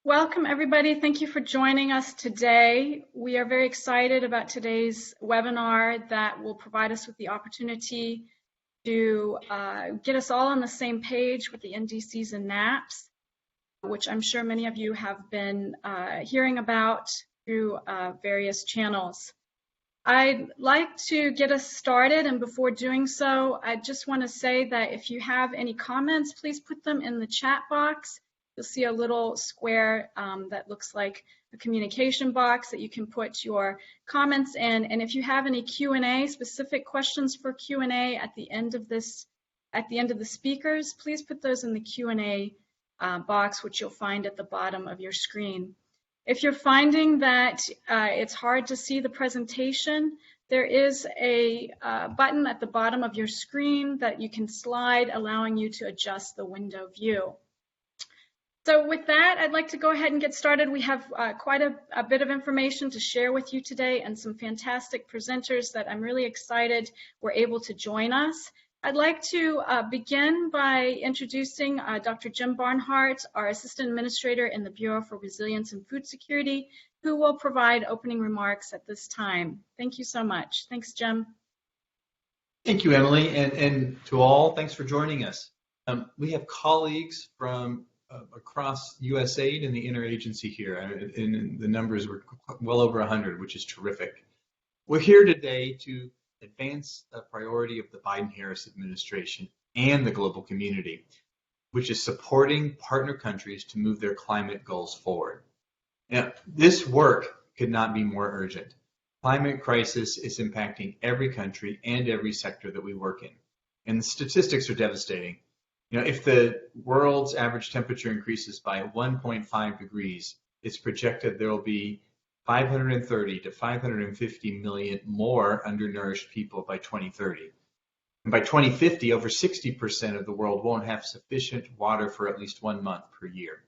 Welcome, everybody. Thank you for joining us today. We are very excited about today's webinar that will provide us with the opportunity to get us all on the same page with the NDCs and NAPs, which I'm sure many of you have been hearing about through various channels. I'd like to get us started, and before doing so, I just want to say that if you have any comments, please put them in the chat box. You'll see a little square that looks like a communication box that you can put your comments in. And if you have any Q&A, specific questions for Q&A at the end of the speakers, please put those in the Q&A box, which you'll find at the bottom of your screen. If you're finding that it's hard to see the presentation, there is a button at the bottom of your screen that you can slide, allowing you to adjust the window view. So with that, I'd like to go ahead and get started. We have quite a bit of information to share with you today and some fantastic presenters that I'm really excited were able to join us. I'd like to begin by introducing Dr. Jim Barnhart, our Assistant Administrator in the Bureau for Resilience and Food Security, who will provide opening remarks at this time. Thank you so much. Thanks, Jim. Thank you, Emily, and to all, thanks for joining us. We have colleagues from across USAID and the interagency here, and the numbers were well over 100, which is terrific. We're here today to advance a priority of the Biden-Harris administration and the global community, which is supporting partner countries to move their climate goals forward. Now, this work could not be more urgent. Climate crisis is impacting every country and every sector that we work in, and the statistics are devastating. You know, if the world's average temperature increases by 1.5 degrees, it's projected there will be 530 to 550 million more undernourished people by 2030. And by 2050, over 60% of the world won't have sufficient water for at least 1 month per year.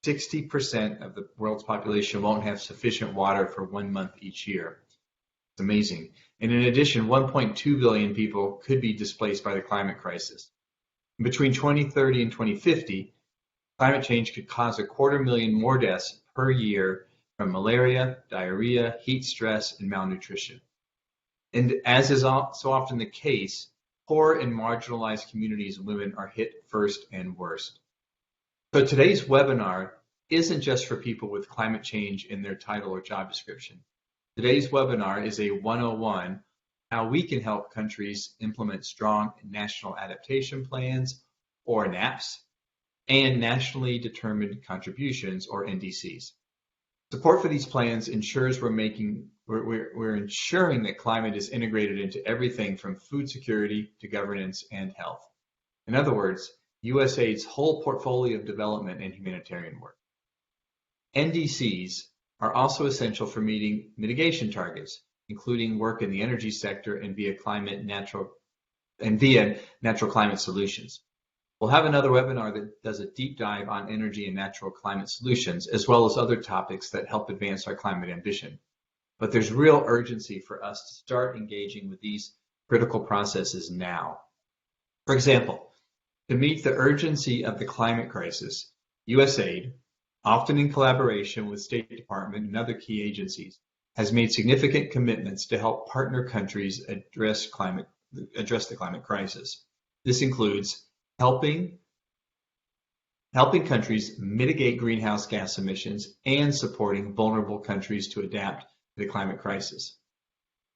60% of the world's population won't have sufficient water for 1 month each year. It's amazing. And in addition, 1.2 billion people could be displaced by the climate crisis. Between 2030 and 2050, climate change could cause 250,000 more deaths per year from malaria, diarrhea, heat stress, and malnutrition. And as is so often the case, poor and marginalized communities and women are hit first and worst. So today's webinar isn't just for people with climate change in their title or job description. Today's webinar is a 101 how we can help countries implement strong national adaptation plans, or NAPs, and nationally determined contributions, or NDCs. Support for these plans ensures we're ensuring that climate is integrated into everything from food security to governance and health. In other words, USAID's whole portfolio of development and humanitarian work. NDCs are also essential for meeting mitigation targets, including work in the energy sector and via natural climate solutions. We'll have another webinar that does a deep dive on energy and natural climate solutions, as well as other topics that help advance our climate ambition. But there's real urgency for us to start engaging with these critical processes now. For example, to meet the urgency of the climate crisis, USAID, often in collaboration with State Department and other key agencies, has made significant commitments to help partner countries address the climate crisis. This includes helping countries mitigate greenhouse gas emissions and supporting vulnerable countries to adapt to the climate crisis.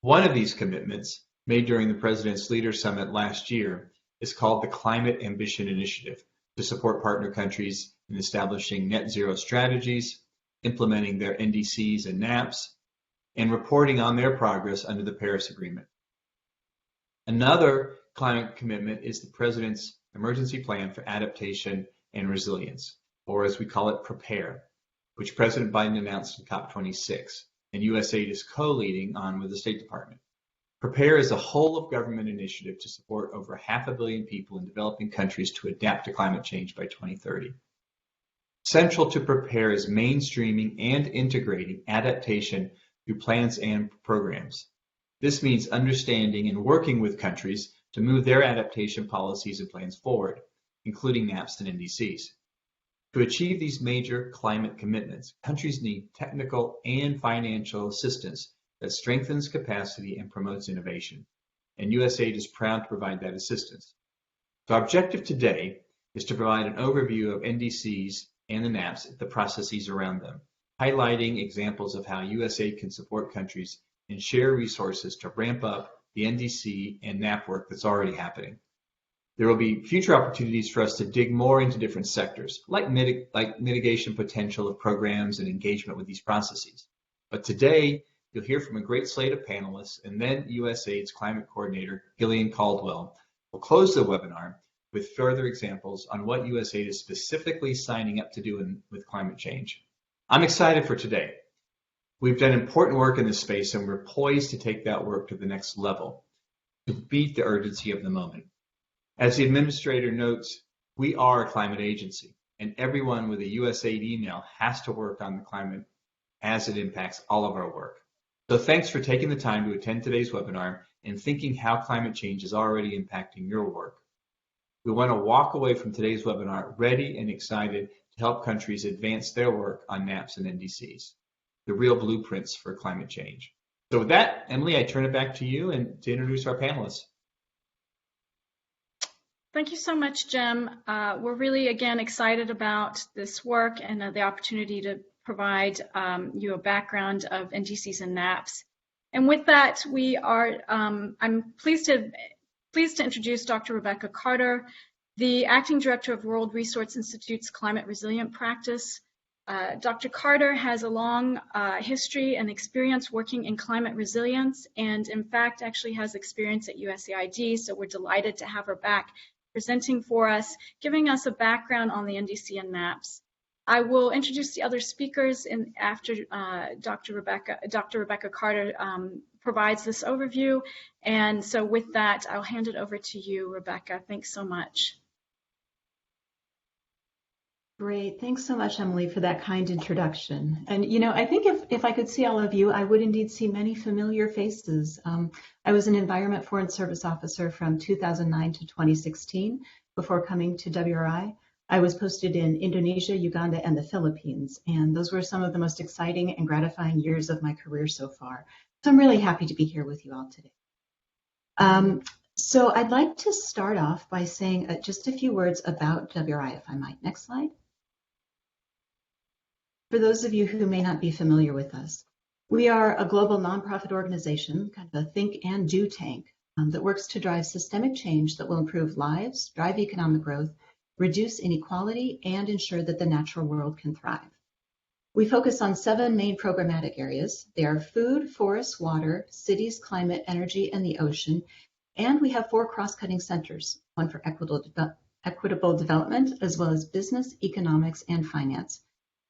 One of these commitments, made during the President's Leaders Summit last year, is called the Climate Ambition Initiative to support partner countries in establishing net zero strategies, implementing their NDCs and NAPs, and reporting on their progress under the Paris Agreement. Another climate commitment is the President's Emergency Plan for Adaptation and Resilience, or as we call it, PREPARE, which President Biden announced in COP26, and USAID is co-leading on with the State Department. PREPARE is a whole-of-government initiative to support over 500 million people in developing countries to adapt to climate change by 2030. Central to PREPARE is mainstreaming and integrating adaptation through plans and programs. This means understanding and working with countries to move their adaptation policies and plans forward, including NAPs and NDCs. To achieve these major climate commitments, countries need technical and financial assistance that strengthens capacity and promotes innovation. And USAID is proud to provide that assistance. So our objective today is to provide an overview of NDCs and the NAPs, the processes around them, highlighting examples of how USAID can support countries and share resources to ramp up the NDC and NAP work that's already happening. There will be future opportunities for us to dig more into different sectors, like mitigation potential of programs and engagement with these processes. But today, you'll hear from a great slate of panelists, and then USAID's climate coordinator, Gillian Caldwell, will close the webinar with further examples on what USAID is specifically signing up to do with climate change. I'm excited for today. We've done important work in this space, and we're poised to take that work to the next level to beat the urgency of the moment. As the administrator notes, we are a climate agency, and everyone with a USAID email has to work on the climate as it impacts all of our work. So thanks for taking the time to attend today's webinar and thinking how climate change is already impacting your work. We want to walk away from today's webinar ready and excited to help countries advance their work on NAPs and NDCs, the real blueprints for climate change. So with that, Emily, I turn it back to you and to introduce our panelists. Thank you so much, Jim. We're really, again, excited about this work and the opportunity to provide you a background of NDCs and NAPs. And with that, I'm pleased to introduce Dr. Rebecca Carter, the Acting Director of World Resource Institute's Climate Resilient Practice. Dr. Carter has a long history and experience working in climate resilience, and in fact actually has experience at USAID, so we're delighted to have her back presenting for us, giving us a background on the NDC and NAPs. I will introduce the other speakers after Dr. Rebecca Carter provides this overview. And so with that, I'll hand it over to you, Rebecca. Thanks so much. Great. Thanks so much, Emily, for that kind introduction. And, you know, I think if I could see all of you, I would indeed see many familiar faces. I was an Environment Foreign Service Officer from 2009 to 2016 before coming to WRI. I was posted in Indonesia, Uganda, and the Philippines, and those were some of the most exciting and gratifying years of my career so far. So I'm really happy to be here with you all today. So I'd like to start off by saying just a few words about WRI, if I might. Next slide. For those of you who may not be familiar with us, we are a global nonprofit organization, kind of a think and do tank that works to drive systemic change that will improve lives, drive economic growth, reduce inequality, and ensure that the natural world can thrive. We focus on 7 main programmatic areas. They are food, forests, water, cities, climate, energy, and the ocean. And we have 4 cross-cutting centers, one for equitable development, as well as business, economics, and finance.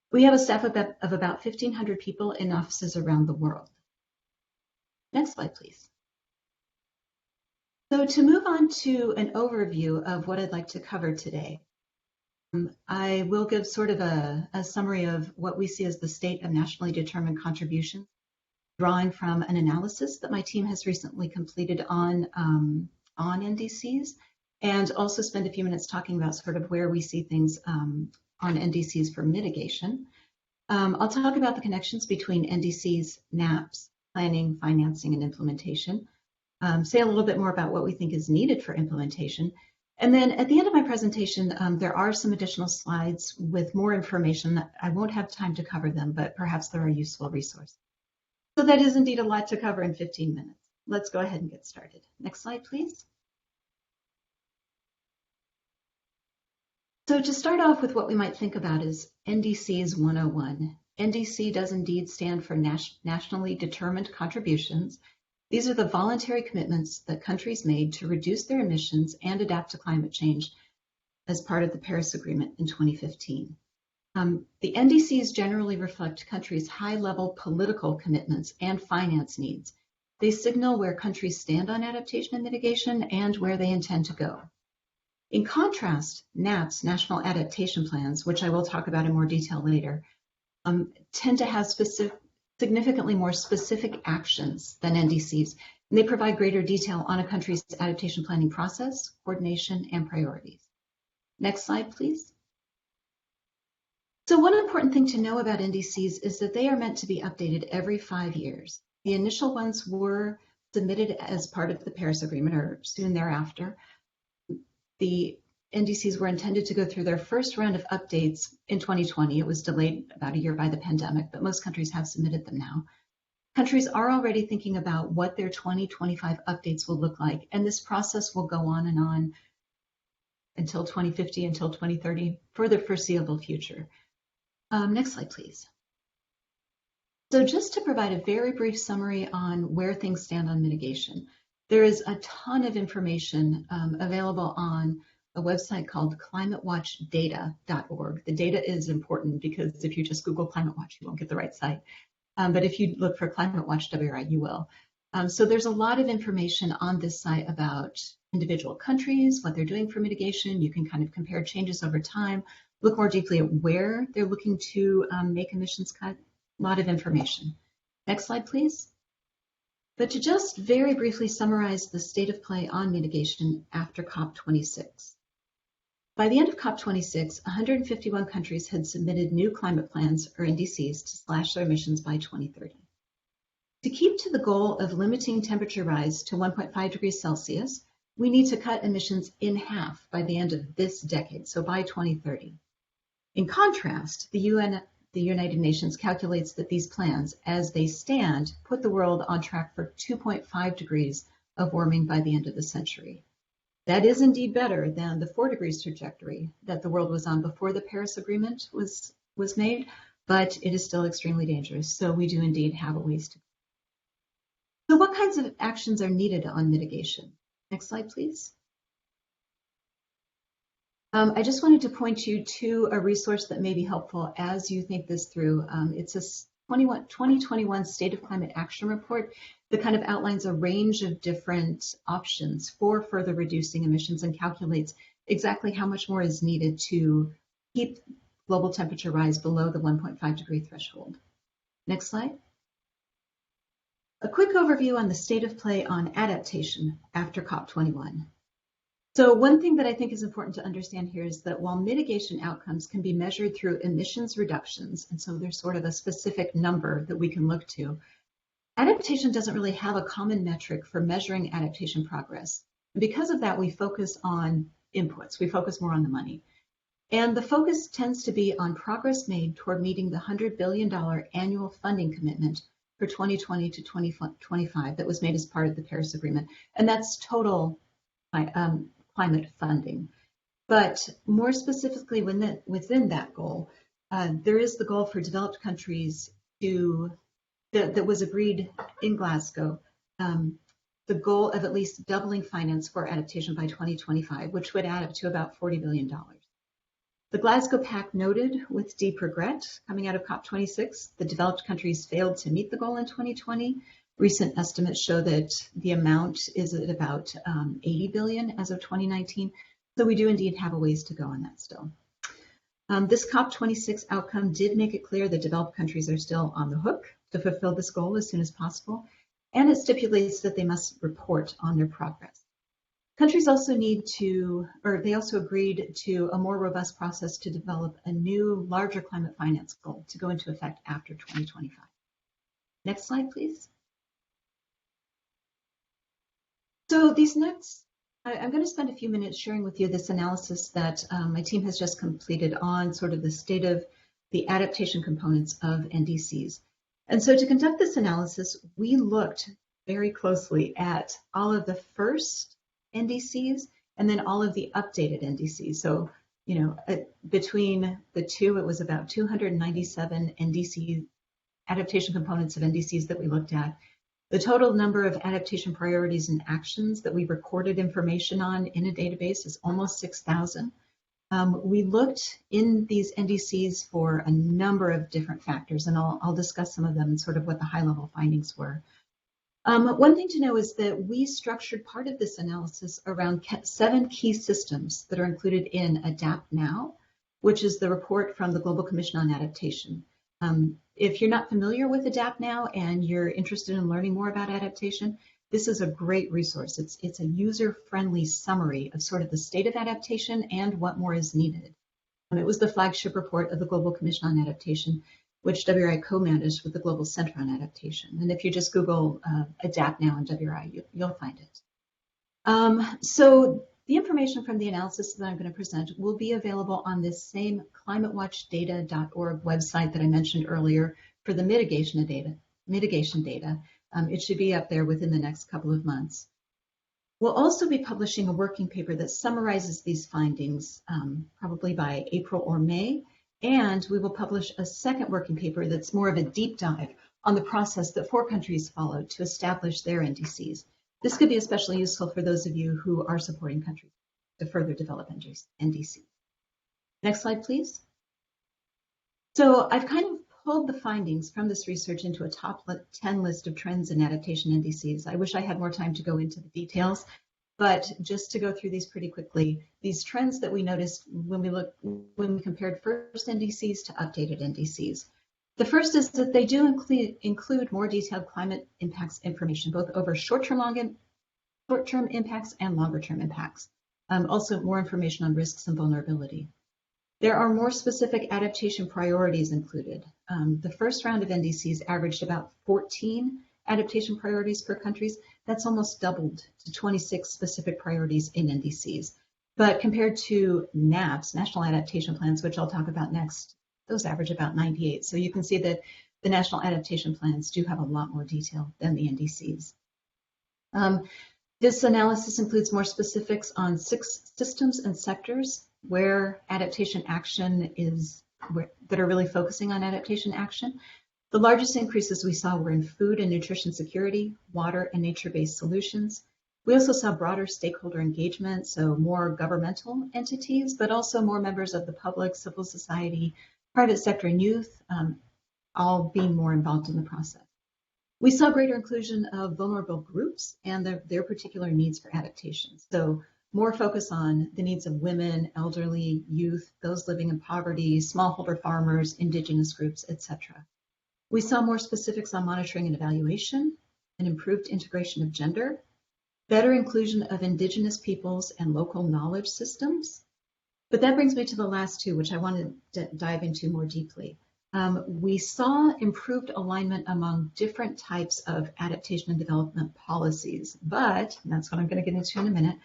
We have a staff of about 1,500 people in offices around the world. Next slide, please. So to move on to an overview of what I'd like to cover today, I will give sort of a summary of what we see as the state of nationally determined contributions, drawing from an analysis that my team has recently completed on NDCs, and also spend a few minutes talking about sort of where we see things on NDCs for mitigation. I'll talk about the connections between NDCs, NAPs, planning, financing, and implementation. Say a little bit more about what we think is needed for implementation. And then at the end of my presentation, there are some additional slides with more information. I won't have time to cover them, but perhaps they're a useful resource. So that is indeed a lot to cover in 15 minutes. Let's go ahead and get started. Next slide, please. So to start off with what we might think about is NDCs 101. NDC does indeed stand for nationally determined contributions. These are the voluntary commitments that countries made to reduce their emissions and adapt to climate change as part of the Paris Agreement in 2015. The NDCs generally reflect countries' high-level political commitments and finance needs. They signal where countries stand on adaptation and mitigation and where they intend to go. In contrast, NAPs, National Adaptation Plans, which I will talk about in more detail later, tend to have significantly more specific actions than NDCs, and they provide greater detail on a country's adaptation planning process, coordination, and priorities. Next slide, please. So one important thing to know about NDCs is that they are meant to be updated every 5 years. The initial ones were submitted as part of the Paris Agreement or soon thereafter. The NDCs were intended to go through their first round of updates in 2020. It was delayed about a year by the pandemic, but most countries have submitted them now. Countries are already thinking about what their 2025 updates will look like, and this process will go on and on until 2050, until 2030, for the foreseeable future. Next slide, please. So just to provide a very brief summary on where things stand on mitigation, there is a ton of information available on a website called climatewatchdata.org. The data is important because if you just Google Climate Watch, you won't get the right site. But if you look for Climate Watch WRI, you will. So there's a lot of information on this site about individual countries, what they're doing for mitigation. You can kind of compare changes over time, look more deeply at where they're looking to make emissions cut. A lot of information. Next slide, please. But to just very briefly summarize the state of play on mitigation after COP26. By the end of COP26, 151 countries had submitted new climate plans, or NDCs, to slash their emissions by 2030. To keep to the goal of limiting temperature rise to 1.5 degrees Celsius, we need to cut emissions in half by the end of this decade, so by 2030. In contrast, the United Nations calculates that these plans, as they stand, put the world on track for 2.5 degrees of warming by the end of the century. That is indeed better than the 4 degrees trajectory that the world was on before the Paris Agreement was made, but it is still extremely dangerous. So we do indeed have a ways to go. So what kinds of actions are needed on mitigation? Next slide, please. I just wanted to point you to a resource that may be helpful as you think this through. It's a 2021 State of Climate Action Report that kind of outlines a range of different options for further reducing emissions and calculates exactly how much more is needed to keep global temperature rise below the 1.5 degree threshold. Next slide. A quick overview on the state of play on adaptation after COP21. So one thing that I think is important to understand here is that while mitigation outcomes can be measured through emissions reductions, and so there's sort of a specific number that we can look to, adaptation doesn't really have a common metric for measuring adaptation progress. And because of that, we focus on inputs. We focus more on the money. And the focus tends to be on progress made toward meeting the $100 billion annual funding commitment for 2020 to 2025 that was made as part of the Paris Agreement. And that's total climate funding. But more specifically within that goal, there is the goal for developed countries that was agreed in Glasgow, the goal of at least doubling finance for adaptation by 2025, which would add up to about $40 billion. The Glasgow Pact noted with deep regret coming out of COP26, the developed countries failed to meet the goal in 2020. Recent estimates show that the amount is at about 80 billion as of 2019. So we do indeed have a ways to go on that still. This COP26 outcome did make it clear that developed countries are still on the hook to fulfill this goal as soon as possible. And it stipulates that they must report on their progress. Countries also they also agreed to a more robust process to develop a new, larger climate finance goal to go into effect after 2025. Next slide, please. So I'm going to spend a few minutes sharing with you this analysis that my team has just completed on sort of the state of the adaptation components of NDCs. And so to conduct this analysis, we looked very closely at all of the first NDCs and then all of the updated NDCs. So, between the two, it was about 297 NDC adaptation components of NDCs that we looked at. The total number of adaptation priorities and actions that we recorded information on in a database is almost 6,000. We looked in these NDCs for a number of different factors, and I'll discuss some of them and sort of what the high-level findings were. One thing to know is that we structured part of this analysis around 7 key systems that are included in Adapt Now, which is the report from the Global Commission on Adaptation. If you're not familiar with Adapt Now and you're interested in learning more about adaptation, this is a great resource. It's a user-friendly summary of sort of the state of adaptation and what more is needed. It was the flagship report of the Global Commission on Adaptation, which WRI co-managed with the Global Center on Adaptation. And if you just Google Adapt Now in WRI, you'll find it. So the information from the analysis that I'm going to present will be available on this same climatewatchdata.org website that I mentioned earlier for the mitigation data. It should be up there within the next couple of months. We'll also be publishing a working paper that summarizes these findings probably by April or May, and we will publish a second working paper that's more of a deep dive on the process that 4 countries followed to establish their NDCs. This could be especially useful for those of you who are supporting countries to further develop NDCs. Next slide, please. So I've kind of pulled the findings from this research into a top 10 list of trends in adaptation NDCs. I wish I had more time to go into the details, but just to go through these pretty quickly, these trends that we noticed when we compared first NDCs to updated NDCs. The first is that they do include more detailed climate impacts information, both over short-term impacts and longer-term impacts. Also more information on risks and vulnerability. There are more specific adaptation priorities included. The first round of NDCs averaged about 14 adaptation priorities per countries. That's almost doubled to 26 specific priorities in NDCs. But compared to NAPs, National Adaptation Plans, which I'll talk about next, those average about 98. So you can see that the National Adaptation Plans do have a lot more detail than the NDCs. This analysis includes more specifics on 6 systems and sectors where adaptation action that are really focusing on adaptation action. The largest increases we saw were in food and nutrition security, water and nature-based solutions. We also saw broader stakeholder engagement, so more governmental entities, but also more members of the public, civil society, private sector and youth, all being more involved in the process. We saw greater inclusion of vulnerable groups and their particular needs for adaptation. So more focus on the needs of women, elderly, youth, those living in poverty, smallholder farmers, indigenous groups, etc. We saw more specifics on monitoring and evaluation, an improved integration of gender, better inclusion of indigenous peoples and local knowledge systems. But that brings me to the last 2, which I want to dive into more deeply. We saw improved alignment among different types of adaptation and development policies, but, and that's what I'm going to get into in a minute,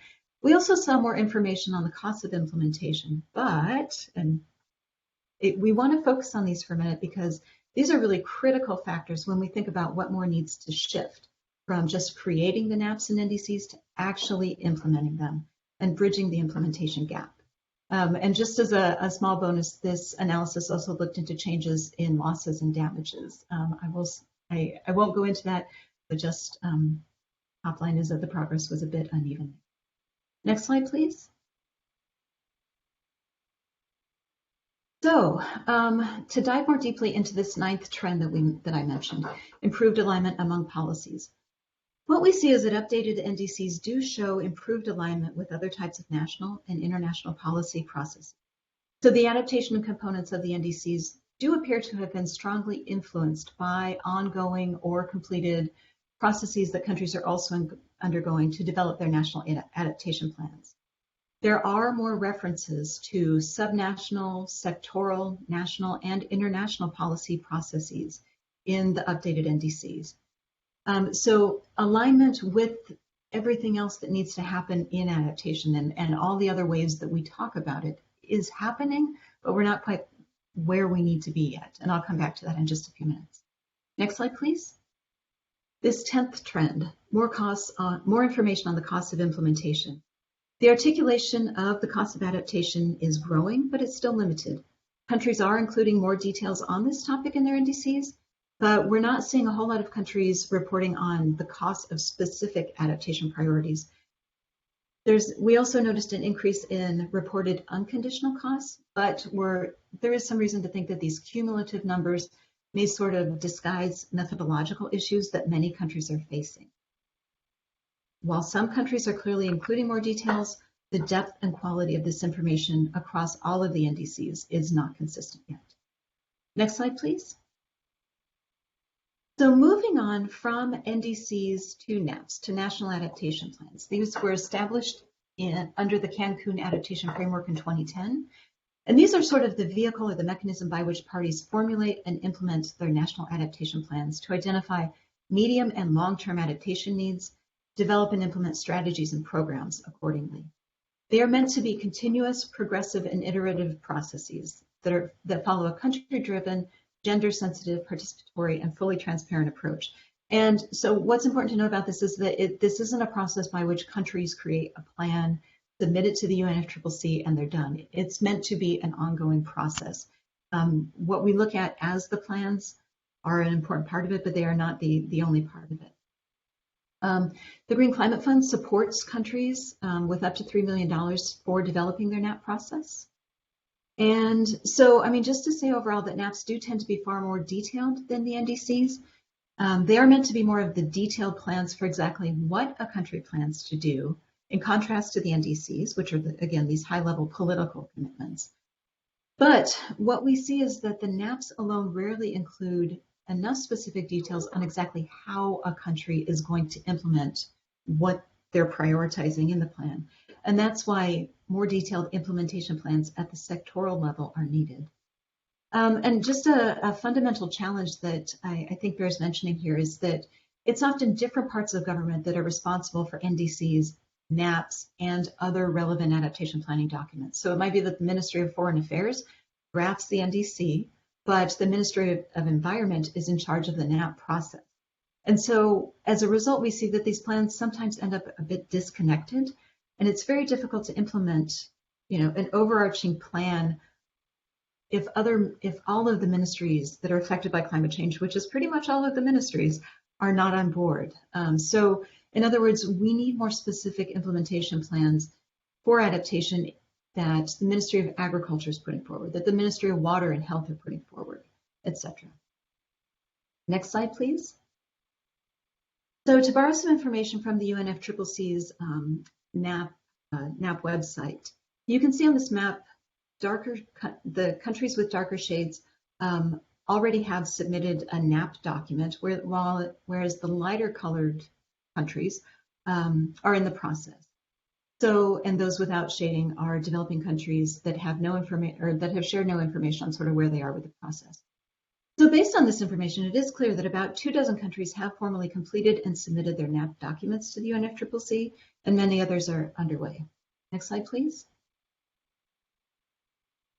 we also saw more information on the costs of implementation, we want to focus on these for a minute because these are really critical factors when we think about what more needs to shift from just creating the NAPs and NDCs to actually implementing them and bridging the implementation gap. And just as a small bonus, this analysis also looked into changes in losses and damages. I won't go into that, but just top line is that the progress was a bit uneven. Next slide, please. So to dive more deeply into this 9th trend that I mentioned, improved alignment among policies. What we see is that updated NDCs do show improved alignment with other types of national and international policy processes. So the adaptation components of the NDCs do appear to have been strongly influenced by ongoing or completed processes that countries are also undergoing to develop their national adaptation plans. There are more references to subnational, sectoral, national, and international policy processes in the updated NDCs. So alignment with everything else that needs to happen in adaptation and all the other ways that we talk about it is happening, but we're not quite where we need to be yet. And I'll come back to that in just a few minutes. Next slide, please. This 10th trend, more information on the cost of implementation. The articulation of the cost of adaptation is growing, but it's still limited. Countries are including more details on this topic in their NDCs, but we're not seeing a whole lot of countries reporting on the cost of specific adaptation priorities. We also noticed an increase in reported unconditional costs, but there is some reason to think that these cumulative numbers may sort of disguise methodological issues that many countries are facing. While some countries are clearly including more details, the depth and quality of this information across all of the NDCs is not consistent yet. Next slide, please. So moving on from NDCs to NAPs, to National Adaptation Plans. These were established under the Cancun Adaptation Framework in 2010. And these are sort of the vehicle or the mechanism by which parties formulate and implement their national adaptation plans to identify medium and long-term adaptation needs, develop and implement strategies and programs accordingly. They are meant to be continuous, progressive, and iterative processes that follow a country-driven, gender-sensitive, participatory, and fully transparent approach. And so what's important to know about this is that this isn't a process by which countries create a plan, submit it to the UNFCCC, and they're done. It's meant to be an ongoing process. What we look at as the plans are an important part of it, but they are not the only part of it. The Green Climate Fund supports countries with up to $3 million for developing their NAP process. And so, I mean, just to say overall that NAPs do tend to be far more detailed than the NDCs. They are meant to be more of the detailed plans for exactly what a country plans to do, in contrast to the NDCs, which are, again, these high-level political commitments. But what we see is that the NAPs alone rarely include enough specific details on exactly how a country is going to implement what they're prioritizing in the plan. And that's why more detailed implementation plans at the sectoral level are needed. And just a fundamental challenge that I think bears mentioning here is that it's often different parts of government that are responsible for NDCs, NAPs, and other relevant adaptation planning documents. So it might be that the Ministry of Foreign Affairs drafts the NDC, but the Ministry of Environment is in charge of the NAP process. And so as a result, we see that these plans sometimes end up a bit disconnected, and it's very difficult to implement, an overarching plan if all of the ministries that are affected by climate change, which is pretty much all of the ministries, are not on board. So in other words, we need more specific implementation plans for adaptation that the Ministry of Agriculture is putting forward, that the Ministry of Water and Health are putting forward, etc. Next slide, please. So to borrow some information from the UNFCCC's NAP website, you can see on this map, the countries with darker shades already have submitted a NAP document, whereas the lighter colored countries are in the process. So, and those without shading are developing countries that have no information or that have shared no information on sort of where they are with the process. So based on this information, it is clear that about 24 countries have formally completed and submitted their NAP documents to the UNFCCC, and many others are underway. Next slide, please.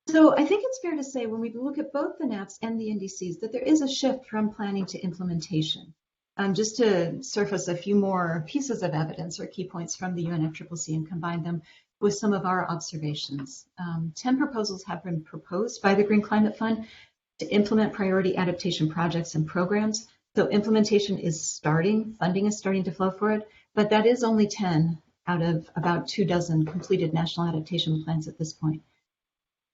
So I think it's fair to say when we look at both the NAPs and the NDCs that there is a shift from planning to implementation. Just to surface a few more pieces of evidence or key points from the UNFCCC and combine them with some of our observations. 10 proposals have been proposed by the Green Climate Fund to implement priority adaptation projects and programs. So implementation is starting, funding is starting to flow for it, but that is only 10 out of about 24 completed national adaptation plans at this point.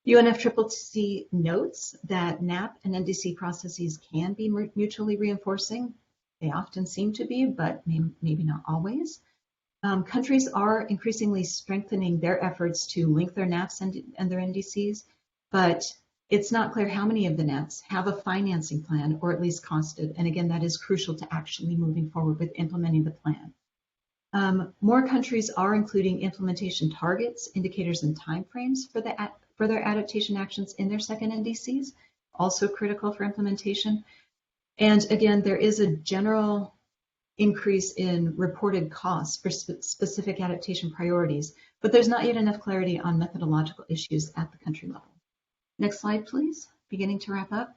UNFCCC notes that NAP and NDC processes can be mutually reinforcing. They often seem to be, but maybe not always. Countries are increasingly strengthening their efforts to link their NAPs and their NDCs, but it's not clear how many of the NAPs have a financing plan or at least costed. And again, that is crucial to actually moving forward with implementing the plan. More countries are including implementation targets, indicators, and timeframes for their adaptation actions in their second NDCs, also critical for implementation. And again, there is a general increase in reported costs for specific adaptation priorities, but there's not yet enough clarity on methodological issues at the country level. Next slide, please. Beginning to wrap up.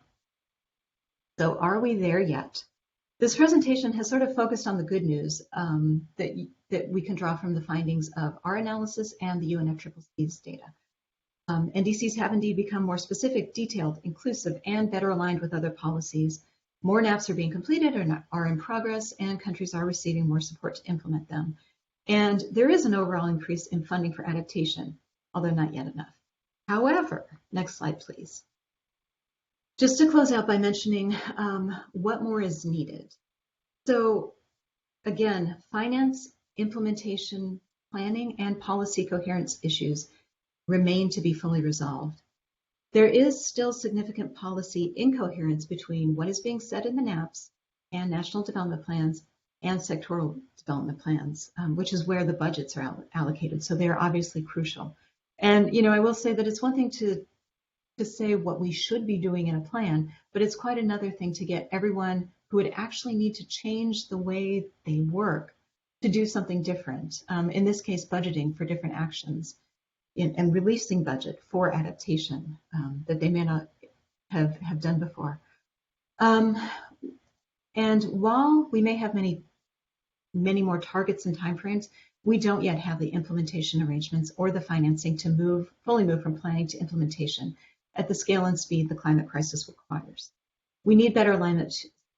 So are we there yet? This presentation has sort of focused on the good news that we can draw from the findings of our analysis and the UNFCCC's data. NDCs have indeed become more specific, detailed, inclusive, and better aligned with other policies. More NAPs are being completed or are in progress, and countries are receiving more support to implement them. And there is an overall increase in funding for adaptation, although not yet enough. However, next slide, please. Just to close out by mentioning what more is needed. So again, finance, implementation, planning, and policy coherence issues remain to be fully resolved. There is still significant policy incoherence between what is being said in the NAPs and national development plans and sectoral development plans, which is where the budgets are allocated. So they are obviously crucial. And I will say that it's one thing to to say what we should be doing in a plan, but it's quite another thing to get everyone who would actually need to change the way they work to do something different. In this case, budgeting for different actions and releasing budget for adaptation that they may not have done before. And while we may have many more targets and timeframes, we don't yet have the implementation arrangements or the financing to fully move from planning to implementation at the scale and speed the climate crisis requires. We need better alignment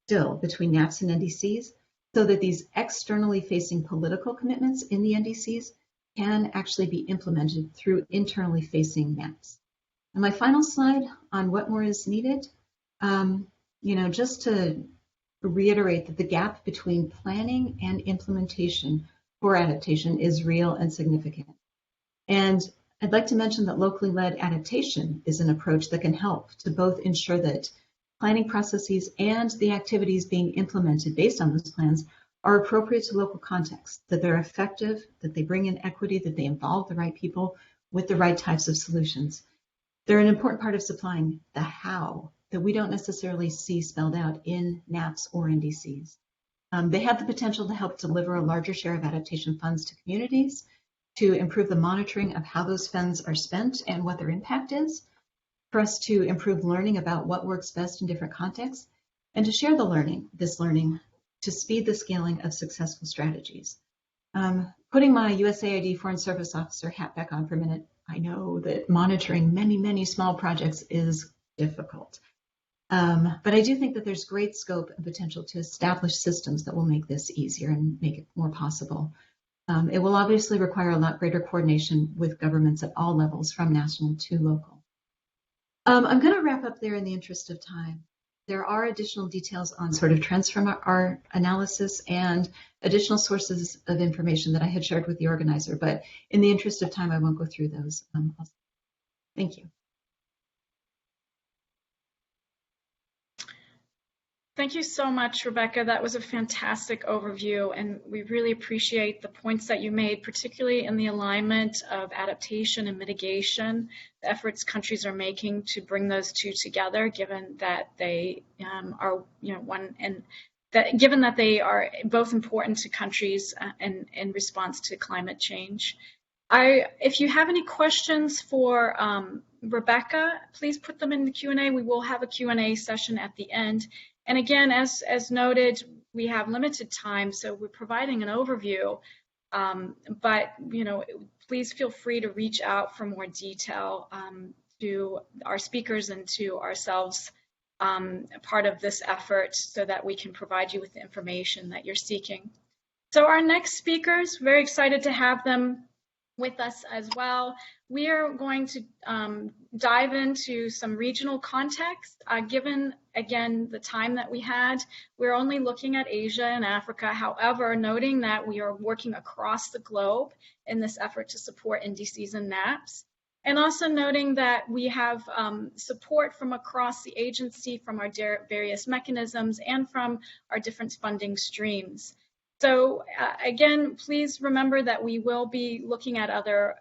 still between NAPs and NDCs so that these externally facing political commitments in the NDCs can actually be implemented through internally facing NAPs. And my final slide on what more is needed, just to reiterate that the gap between planning and implementation for adaptation is real and significant. And I'd like to mention that locally led adaptation is an approach that can help to both ensure that planning processes and the activities being implemented based on those plans are appropriate to local context, that they're effective, that they bring in equity, that they involve the right people with the right types of solutions. They're an important part of supplying the how that we don't necessarily see spelled out in NAPs or NDCs. They have the potential to help deliver a larger share of adaptation funds to communities, to improve the monitoring of how those funds are spent and what their impact is, for us to improve learning about what works best in different contexts, and to share this learning to speed the scaling of successful strategies. Putting my USAID Foreign Service Officer hat back on for a minute, I know that monitoring many, many small projects is difficult. But I do think that there's great scope and potential to establish systems that will make this easier and make it more possible. It will obviously require a lot greater coordination with governments at all levels, from national to local. I'm going to wrap up there in the interest of time. There are additional details on sort of trends from our analysis and additional sources of information that I had shared with the organizer, but in the interest of time, I won't go through those. Thank you. Thank you so much, Rebecca. That was a fantastic overview, and we really appreciate the points that you made, particularly in the alignment of adaptation and mitigation, the efforts countries are making to bring those two together, given that they are, one, and that given that they are both important to countries in response to climate change. If you have any questions for Rebecca, please put them in the Q&A. We will have a Q&A session at the end. And again, as noted, we have limited time, so we're providing an overview, but please feel free to reach out for more detail to our speakers and to ourselves, part of this effort, so that we can provide you with the information that you're seeking. So our next speakers, very excited to have them with us as well. We are going to dive into some regional context. Given, again, the time that we had, we're only looking at Asia and Africa. However, noting that we are working across the globe in this effort to support NDCs and NAPs. And also noting that we have support from across the agency, from our various mechanisms, and from our different funding streams. So again, please remember that we will be looking at other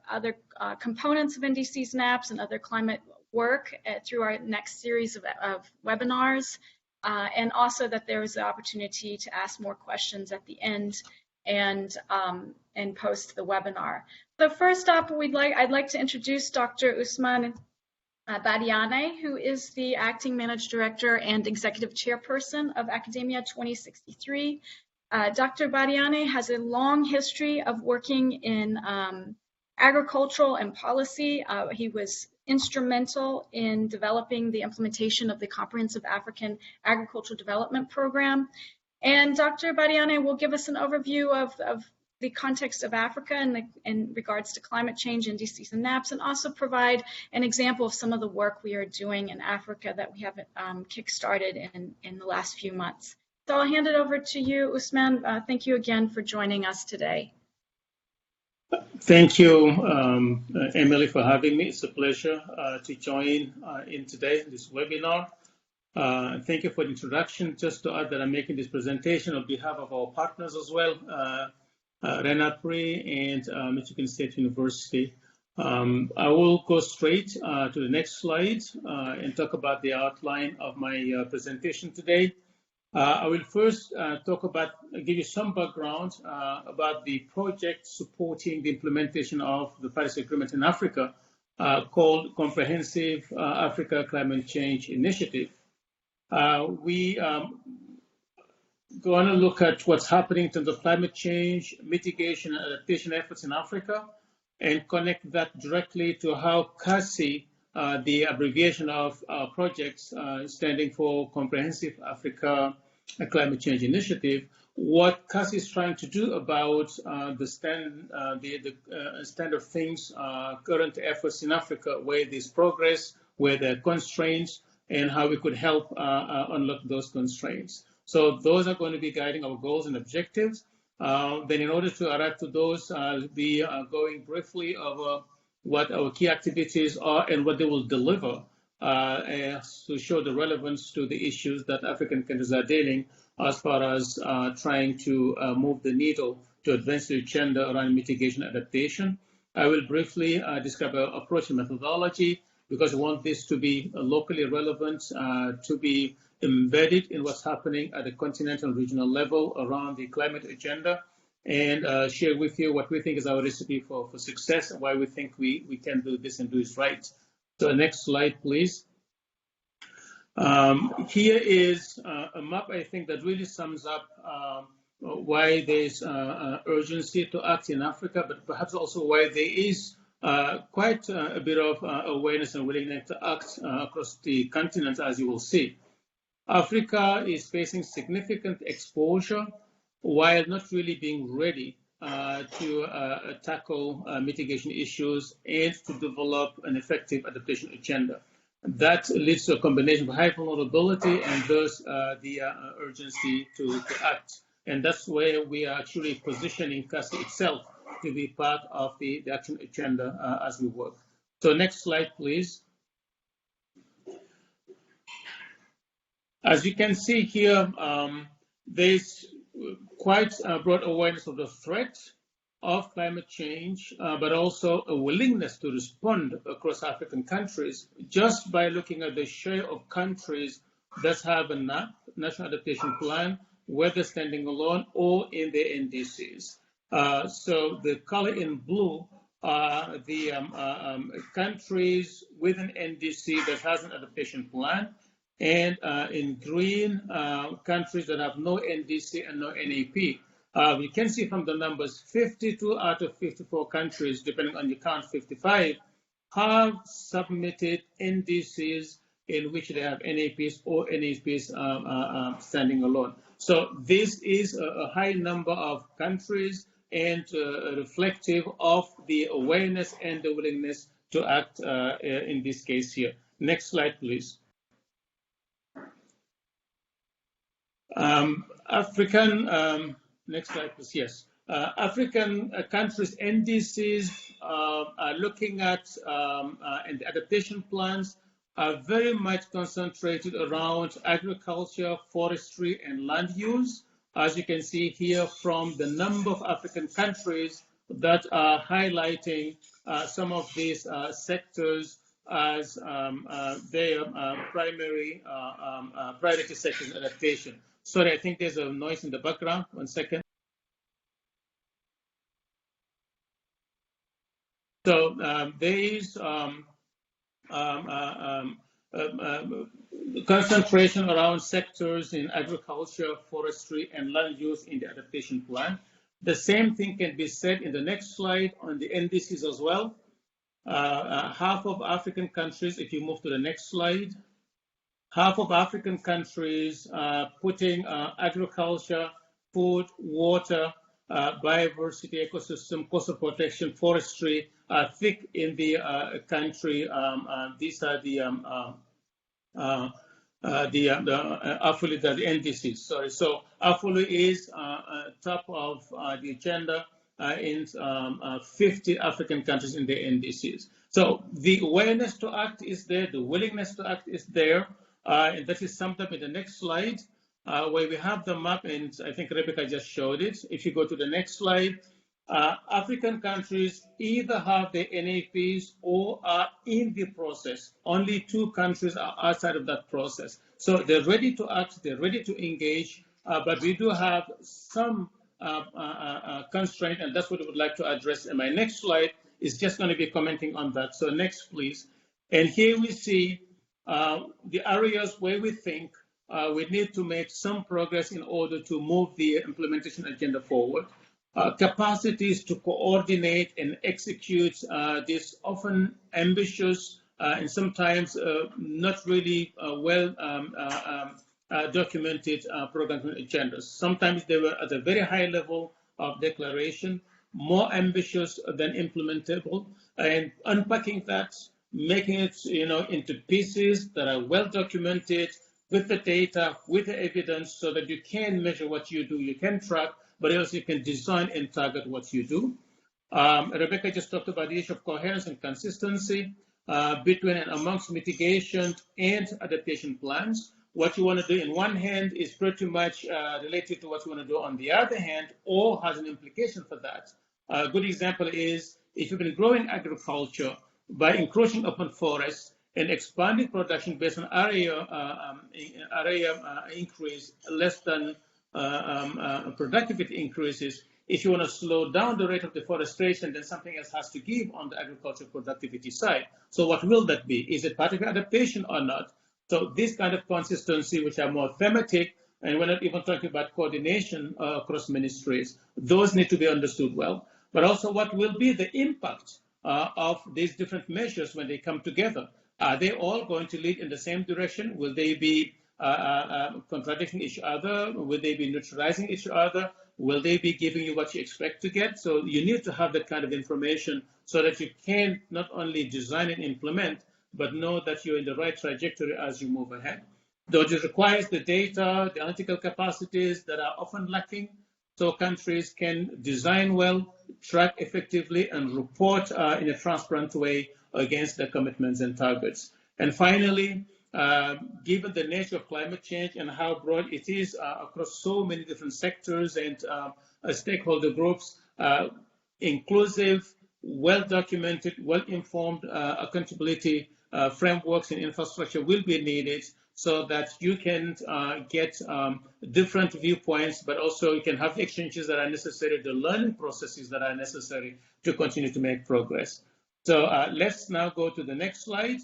components of NDCs, NAPs, and other climate work through our next series of webinars, and also that there is the opportunity to ask more questions at the end and post the webinar. So first up, I'd like to introduce Dr. Usman Badiane, who is the Acting Managing Director and Executive Chairperson of Academia 2063. Dr. Badiane has a long history of working in agricultural and policy. He was instrumental in developing the implementation of the Comprehensive African Agricultural Development Program. And Dr. Badiane will give us an overview of the context of Africa in regards to climate change, NDCs and NAPs, and also provide an example of some of the work we are doing in Africa that we have kick-started in the last few months. So I'll hand it over to you, Usman. Thank you again for joining us today. Thank you, Emily, for having me. It's a pleasure to join in today, this webinar. Thank you for the introduction. Just to add that I'm making this presentation on behalf of our partners as well, RENAPRI and Michigan State University. I will go straight to the next slide and talk about the outline of my presentation today. I will first give you some background about the project supporting the implementation of the Paris Agreement in Africa, called Comprehensive Africa Climate Change Initiative. We going to look at what's happening in terms of climate change, mitigation, and adaptation efforts in Africa, and connect that directly to how CACCI, the abbreviation of our projects standing for Comprehensive Africa Climate Change Initiative, what CACCI is trying to do about the stand of things, current efforts in Africa, where there's progress, where there are constraints, and how we could help unlock those constraints. So those are going to be guiding our goals and objectives. Then in order to arrive to those, I'll be going briefly over what our key activities are and what they will deliver to show the relevance to the issues that African countries are dealing as far as trying to move the needle to advance the agenda around mitigation and adaptation. I will briefly describe our approach and methodology, because we want this to be locally relevant, to be embedded in what's happening at the continental and regional level around the climate agenda, and share with you what we think is our recipe for success and why we think we can do this and do it right. So next slide, please. Here is a map, I think, that really sums up why there's urgency to act in Africa, but perhaps also why there is quite a bit of awareness and willingness to act across the continent, as you will see. Africa is facing significant exposure while not really being ready to tackle mitigation issues and to develop an effective adaptation agenda. That leads to a combination of high vulnerability and thus the urgency to act. And that's where we are actually positioning CACCI itself to be part of the action agenda as we work. So next slide, please. As you can see here, there's quite a broad awareness of the threat of climate change, but also a willingness to respond across African countries just by looking at the share of countries that have a NAP, National Adaptation Plan, whether standing alone or in the NDCs. So the color in blue are the countries with an NDC that has an adaptation plan, and in green, countries that have no NDC and no NAP. We can see from the numbers, 52 out of 54 countries, depending on the count, 55, have submitted NDCs in which they have NAPs or NAPs standing alone. So this is a high number of countries and reflective of the awareness and the willingness to act in this case here. Next slide, please. Next slide, please. Yes. African countries' NDCs are looking at and the adaptation plans are very much concentrated around agriculture, forestry, and land use. As you can see here from the number of African countries that are highlighting some of these sectors as their primary priority sectors in adaptation. Sorry, I think there's a noise in the background. 1 second. So there is concentration around sectors in agriculture, forestry, and land use in the adaptation plan. The same thing can be said in the next slide on the NDCs as well. Half of African countries, if you move to the next slide, half of African countries putting agriculture, food, water, biodiversity, ecosystem, coastal protection, forestry thick in the country. These are the AFULI, the NDCs. Sorry, so AFULI is top of the agenda in 50 African countries in the NDCs. So the awareness to act is there, the willingness to act is there. And that is summed up in the next slide, where we have the map, and I think Rebecca just showed it. If you go to the next slide, African countries either have the NAPs or are in the process. Only 2 countries are outside of that process. So they're ready to act, they're ready to engage, but we do have some constraint, and that's what I would like to address. And my next slide is just going to be commenting on that. So next, please. And here we see the areas where we think we need to make some progress in order to move the implementation agenda forward. Capacities to coordinate and execute these often ambitious and sometimes not really well documented program agendas. Sometimes they were at a very high level of declaration, more ambitious than implementable, and unpacking that, making it into pieces that are well documented with the data, with the evidence, so that you can measure what you do, you can track, but also you can design and target what you do. Rebecca just talked about the issue of coherence and consistency between and amongst mitigation and adaptation plans. What you want to do in one hand is pretty much related to what you want to do on the other hand, or has an implication for that. A good example is if you've been growing agriculture by encroaching upon forests and expanding production based on area increase less than productivity increases. If you want to slow down the rate of deforestation, then something else has to give on the agricultural productivity side. So what will that be? Is it part of adaptation or not? So this kind of consistency, which are more thematic, and we're not even talking about coordination across ministries, those need to be understood well. But also, what will be the impact of these different measures when they come together? Are they all going to lead in the same direction? Will they be contradicting each other? Will they be neutralizing each other? Will they be giving you what you expect to get? So you need to have that kind of information so that you can not only design and implement, but know that you're in the right trajectory as you move ahead. Though it requires the data, the analytical capacities that are often lacking, so countries can design well, track effectively, and report in a transparent way against their commitments and targets. And finally, given the nature of climate change and how broad it is across so many different sectors and stakeholder groups, inclusive, well-documented, well-informed accountability frameworks and infrastructure will be needed so that you can get different viewpoints, but also you can have exchanges that are necessary, the learning processes that are necessary to continue to make progress. So let's now go to the next slide.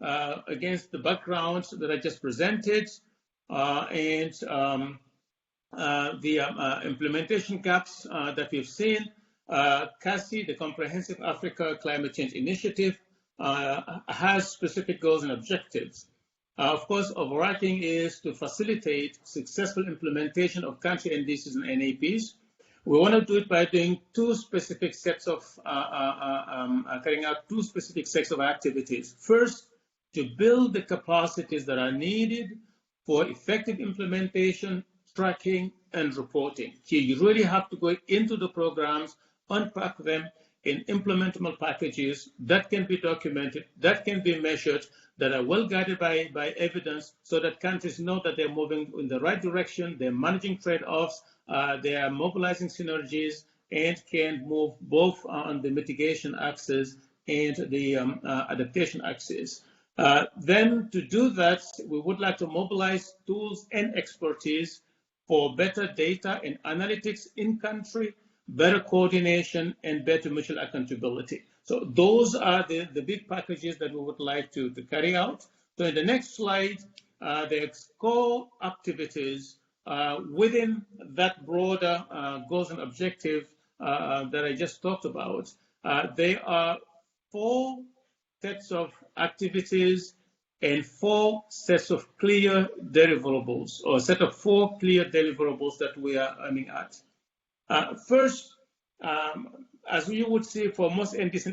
Against the background that I just presented and the implementation gaps that we've seen, CACCI, the Comprehensive Africa Climate Change Initiative, has specific goals and objectives. Of course, overarching is to facilitate successful implementation of country NDCs and NAPs. We want to do it by doing two specific sets of, carrying out two specific sets of activities. First, to build the capacities that are needed for effective implementation, tracking, and reporting. Here, you really have to go into the programs, unpack them in implementable packages that can be documented, that can be measured, that are well guided by evidence, so that countries know that they're moving in the right direction, they're managing trade-offs, they are mobilizing synergies, and can move both on the mitigation axis and the adaptation axis. Then to do that, we would like to mobilize tools and expertise for better data and analytics in country, better coordination, and better mutual accountability. So those are the big packages that we would like to carry out. So in the next slide, there's core activities within that broader goals and objective that I just talked about. There are 4 sets of activities and 4 sets of clear deliverables, or a set of 4 clear deliverables that we are aiming at. First, as you would see for most NDCs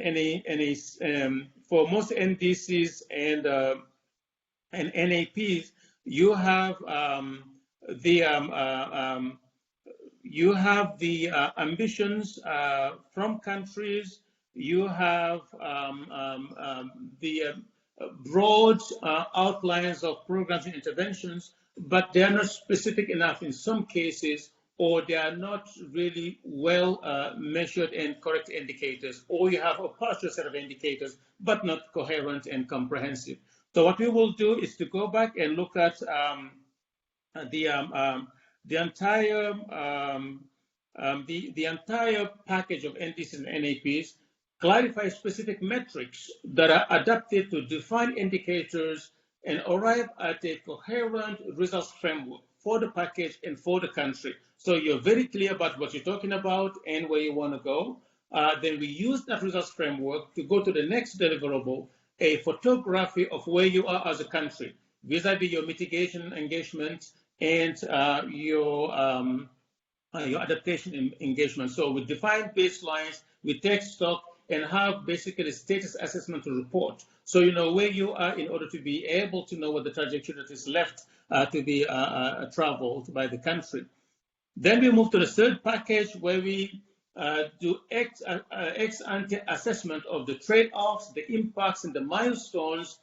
and NAPs, you have the ambitions from countries. You have the broad outlines of programs and interventions, but they are not specific enough in some cases or they are not really well measured and correct indicators, or you have a partial set of indicators, but not coherent and comprehensive. So what we will do is to go back and look at the entire package of NDCs and NAPs, clarify specific metrics that are adapted to define indicators, and arrive at a coherent results framework for the package and for the country. So you're very clear about what you're talking about and where you want to go. Then we use that results framework to go to the next deliverable, a photography of where you are as a country, vis-a-vis your mitigation engagement and your adaptation engagement. So we define baselines, we take stock, and have basically a status assessment to report. So you know where you are in order to be able to know what the trajectory that is left to be traveled by the country. Then we move to the third package, where we do ex-ante assessment of the trade-offs, the impacts, and the milestones,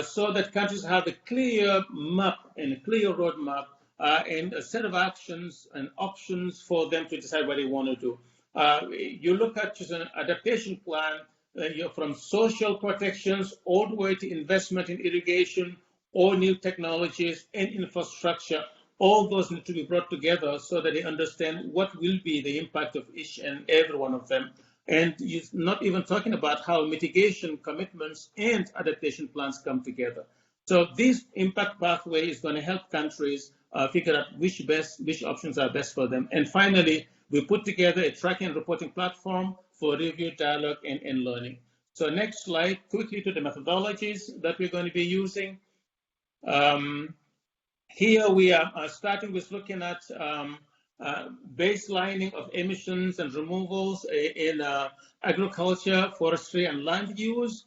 so that countries have a clear map and a clear roadmap and a set of actions and options for them to decide what they want to do. You look at just an adaptation plan, from social protections all the way to investment in irrigation or new technologies and infrastructure. All those need to be brought together so that they understand what will be the impact of each and every one of them. And you're not even talking about how mitigation commitments and adaptation plans come together. So this impact pathway is going to help countries figure out which options are best for them. And finally, we put together a tracking and reporting platform for review, dialogue, and learning. So next slide, quickly to the methodologies that we're going to be using. Here we are starting with looking at baselining of emissions and removals in agriculture, forestry, and land use.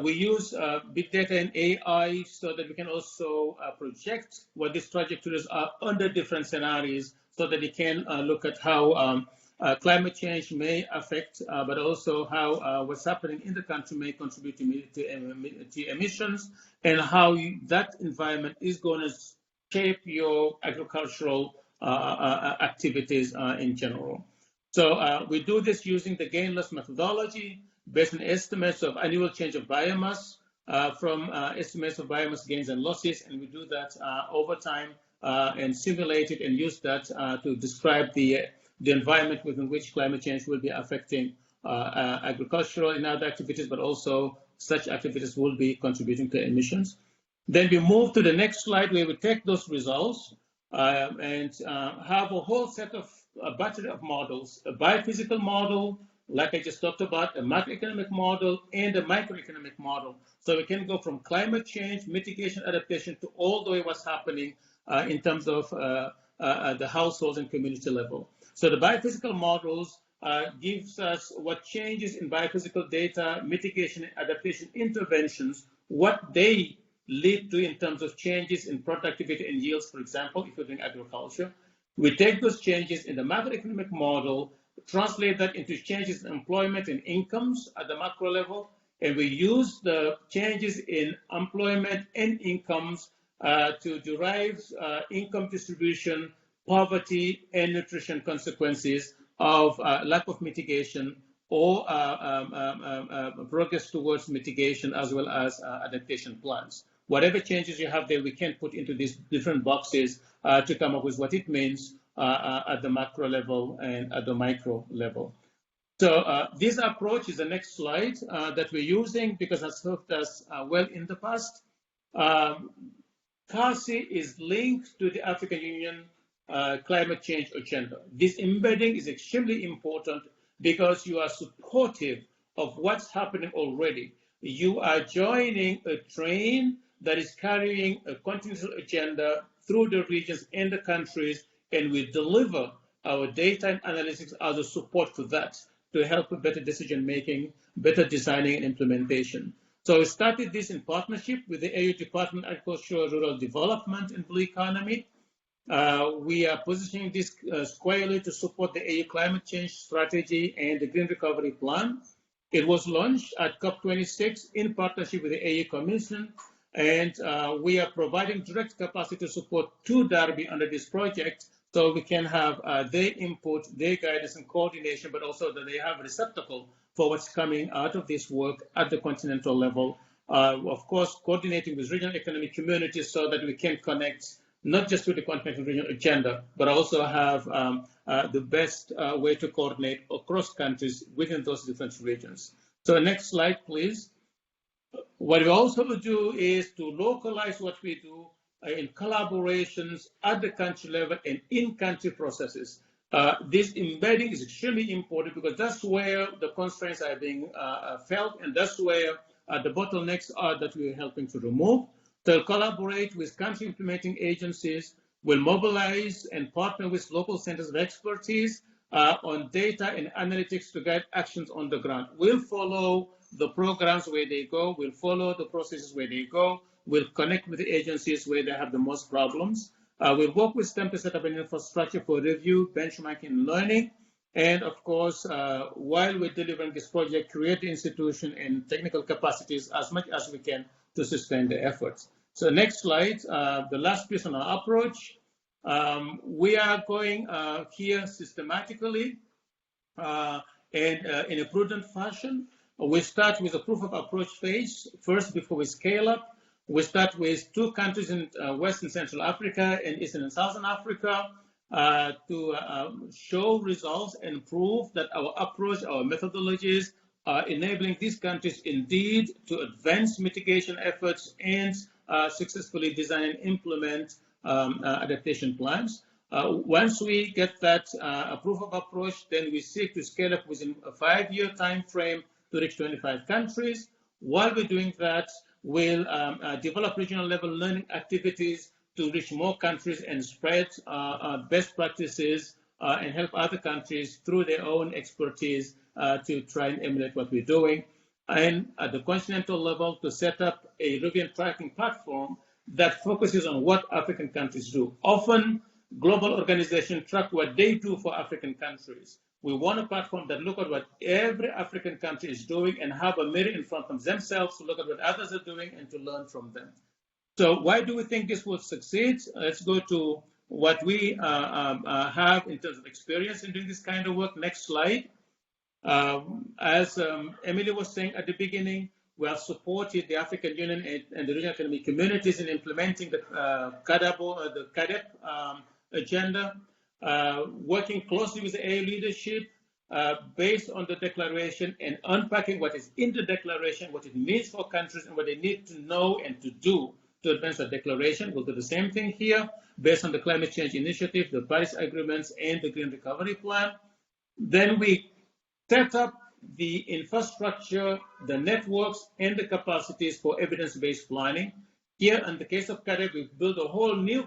We use big data and AI so that we can also project what these trajectories are under different scenarios, so that you can look at how climate change may affect, but also how what's happening in the country may contribute to emissions, and how that environment is going to shape your agricultural activities in general. So we do this using the gain loss methodology based on estimates of annual change of biomass from estimates of biomass gains and losses, and we do that over time and simulate it and use that to describe the environment within which climate change will be affecting agricultural and other activities, but also such activities will be contributing to emissions. Then we move to the next slide, where we take those results and have a whole set of a battery of models, a biophysical model, like I just talked about, a macroeconomic model and a microeconomic model. So we can go from climate change, mitigation, adaptation to all the way what's happening in terms of the households and community level. So the biophysical models gives us what changes in biophysical data, mitigation and adaptation interventions, what they lead to in terms of changes in productivity and yields, for example, if you're doing agriculture. We take those changes in the macroeconomic model, translate that into changes in employment and incomes at the macro level, and we use the changes in employment and incomes to derive income distribution, poverty, and nutrition consequences of lack of mitigation or progress towards mitigation, as well as adaptation plans. Whatever changes you have there, we can put into these different boxes to come up with what it means at the macro level and at the micro level. So this approach is the next slide that we're using because it's served us well in the past. CACCI is linked to the African Union climate change agenda. This embedding is extremely important because you are supportive of what's happening already. You are joining a train that is carrying a continental agenda through the regions and the countries, and we deliver our data and analytics as a support for that to help with better decision making, better designing and implementation. So we started this in partnership with the AU Department of Agriculture, Rural Development and Blue Economy. We are positioning this squarely to support the AU climate change strategy and the Green Recovery Plan. It was launched at COP26 in partnership with the AU Commission, and we are providing direct capacity support to Derby under this project so we can have their input, their guidance and coordination, but also that they have a receptacle for what's coming out of this work at the continental level. Of course, coordinating with regional economic communities so that we can connect not just with the continental regional agenda, but also have the best way to coordinate across countries within those different regions. So next slide, please. What we also do is to localize what we do in collaborations at the country level and in-country processes. This embedding is extremely important because that's where the constraints are being felt, and that's where the bottlenecks are that we're helping to remove. To collaborate with country implementing agencies, will mobilize and partner with local centers of expertise on data and analytics to guide actions on the ground. We'll follow the programs where they go, we'll follow the processes where they go, we'll connect with the agencies where they have the most problems. We'll work with them to set up an infrastructure for review, benchmarking, and learning. And of course, while we're delivering this project, create the institution and technical capacities as much as we can to sustain the efforts. So next slide, the last piece on our approach. We are going here systematically and in a prudent fashion. We start with a proof of approach phase first before we scale up. We start with 2 countries in West and Central Africa and Eastern and Southern Africa to show results and prove that our approach, our methodologies are enabling these countries indeed to advance mitigation efforts and successfully design and implement adaptation plans. Once we get that proof of approach, then we seek to scale up within a 5-year time frame to reach 25 countries. While we're doing that, we'll develop regional level learning activities to reach more countries and spread best practices and help other countries through their own expertise to try and emulate what we're doing. And at the continental level, to set up a review and tracking platform that focuses on what African countries do. Often, global organizations track what they do for African countries. We want a platform that looks at what every African country is doing and have a mirror in front of themselves to look at what others are doing and to learn from them. So why do we think this will succeed? Let's go to what we have in terms of experience in doing this kind of work. Next slide. As Emily was saying at the beginning, we have supported the African Union and the regional economic communities in implementing the CADEP agenda, working closely with the AU leadership based on the declaration and unpacking what is in the declaration, what it means for countries and what they need to know and to do to advance the declaration. We'll do the same thing here based on the climate change initiative, the Paris agreements, and the Green Recovery Plan. Then we set up the infrastructure, the networks, and the capacities for evidence-based planning. Here, in the case of CADEP, we've built a whole new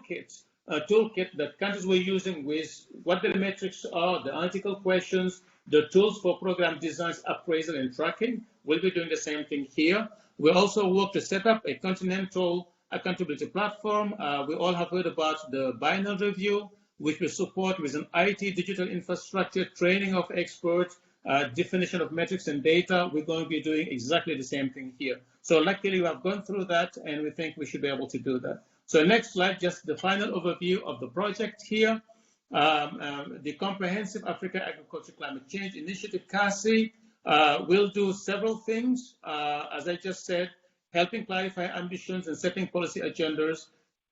toolkit that countries were using with what the metrics are, the analytical questions, the tools for program designs, appraisal, and tracking. We'll be doing the same thing here. We also work to set up a continental accountability platform. We all have heard about the biennial review, which we support with an IT digital infrastructure, training of experts, definition of metrics and data. We're going to be doing exactly the same thing here. So luckily we have gone through that and we think we should be able to do that. So next slide, just the final overview of the project here. The Comprehensive Africa Agriculture Climate Change Initiative, CACCI, will do several things, as I just said, helping clarify ambitions and setting policy agendas,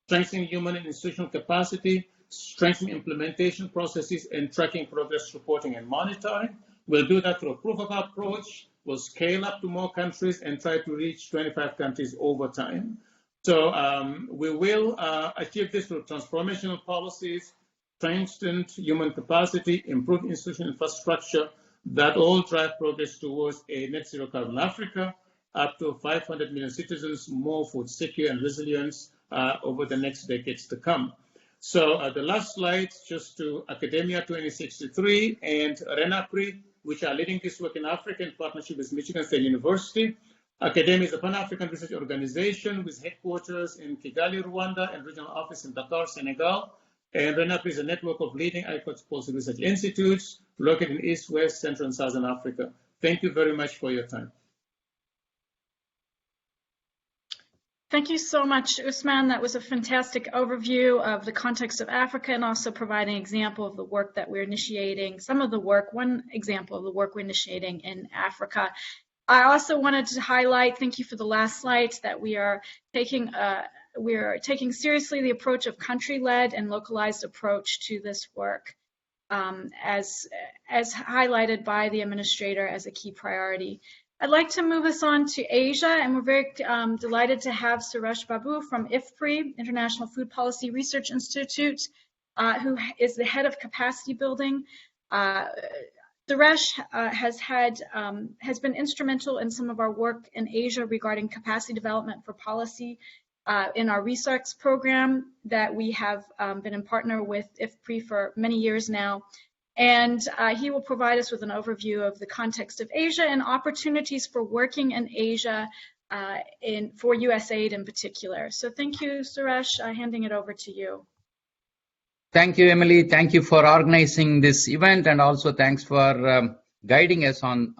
strengthening human and institutional capacity, strengthening implementation processes, and tracking progress reporting and monitoring. We'll do that through a proof of approach. We'll scale up to more countries and try to reach 25 countries over time. So we will achieve this through transformational policies, strengthened human capacity, improved institutional infrastructure that all drive progress towards a net zero carbon Africa, up to 500 million citizens, more food security and resilience over the next decades to come. So the last slide, just to Academia 2063 and RENAPRI, which are leading this work in Africa in partnership with Michigan State University. Academia is a Pan-African research organization with headquarters in Kigali, Rwanda, and regional office in Dakar, Senegal. And RENAPRI is a network of leading agricultural policy research institutes located in East, West, Central, and Southern Africa. Thank you very much for your time. Thank you so much, Usman. That was a fantastic overview of the context of Africa and also providing an example of the work that we're initiating, one example of the work we're initiating in Africa. I also wanted to highlight, thank you for the last slide, that we are taking seriously the approach of country-led and localized approach to this work, as highlighted by the administrator as a key priority. I'd like to move us on to Asia, and we're very delighted to have Suresh Babu from IFPRI, International Food Policy Research Institute, who is the head of capacity building. Suresh has been instrumental in some of our work in Asia regarding capacity development for policy in our research program that we have been in partner with IFPRI for many years now. And he will provide us with an overview of the context of Asia and opportunities for working in Asia for USAID in particular. So thank you, Suresh. Handing it over to you. Thank you, Emily. Thank you for organizing this event, and also thanks for guiding us on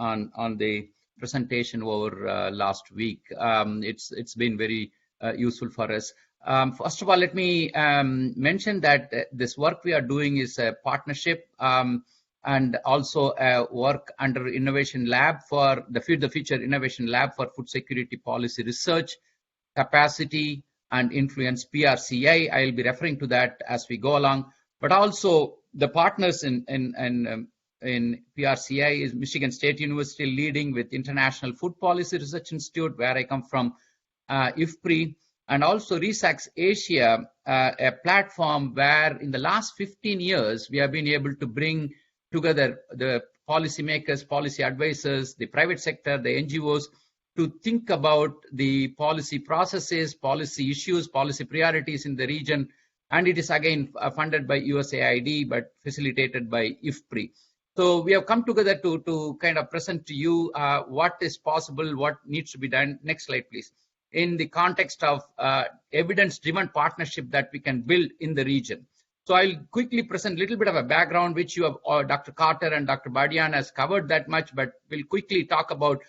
the presentation over last week. It's been very useful for us. First of all, let me mention that this work we are doing is a partnership and also a work under Innovation Lab for the Feed the Future Innovation Lab for Food Security Policy Research, Capacity and Influence, PRCI. I'll be referring to that as we go along. But also the partners in PRCI is Michigan State University leading with International Food Policy Research Institute, where I come from, IFPRI, and also RESACS Asia, a platform where in the last 15 years, we have been able to bring together the policymakers, policy advisors, the private sector, the NGOs, to think about the policy processes, policy issues, policy priorities in the region. And it is again funded by USAID, but facilitated by IFPRI. So we have come together to kind of present to you what is possible, what needs to be done. Next slide, please. In the context of evidence-driven partnership that we can build in the region. So I'll quickly present a little bit of a background, which you have, Dr. Carter and Dr. Badian has covered that much, but we'll quickly talk about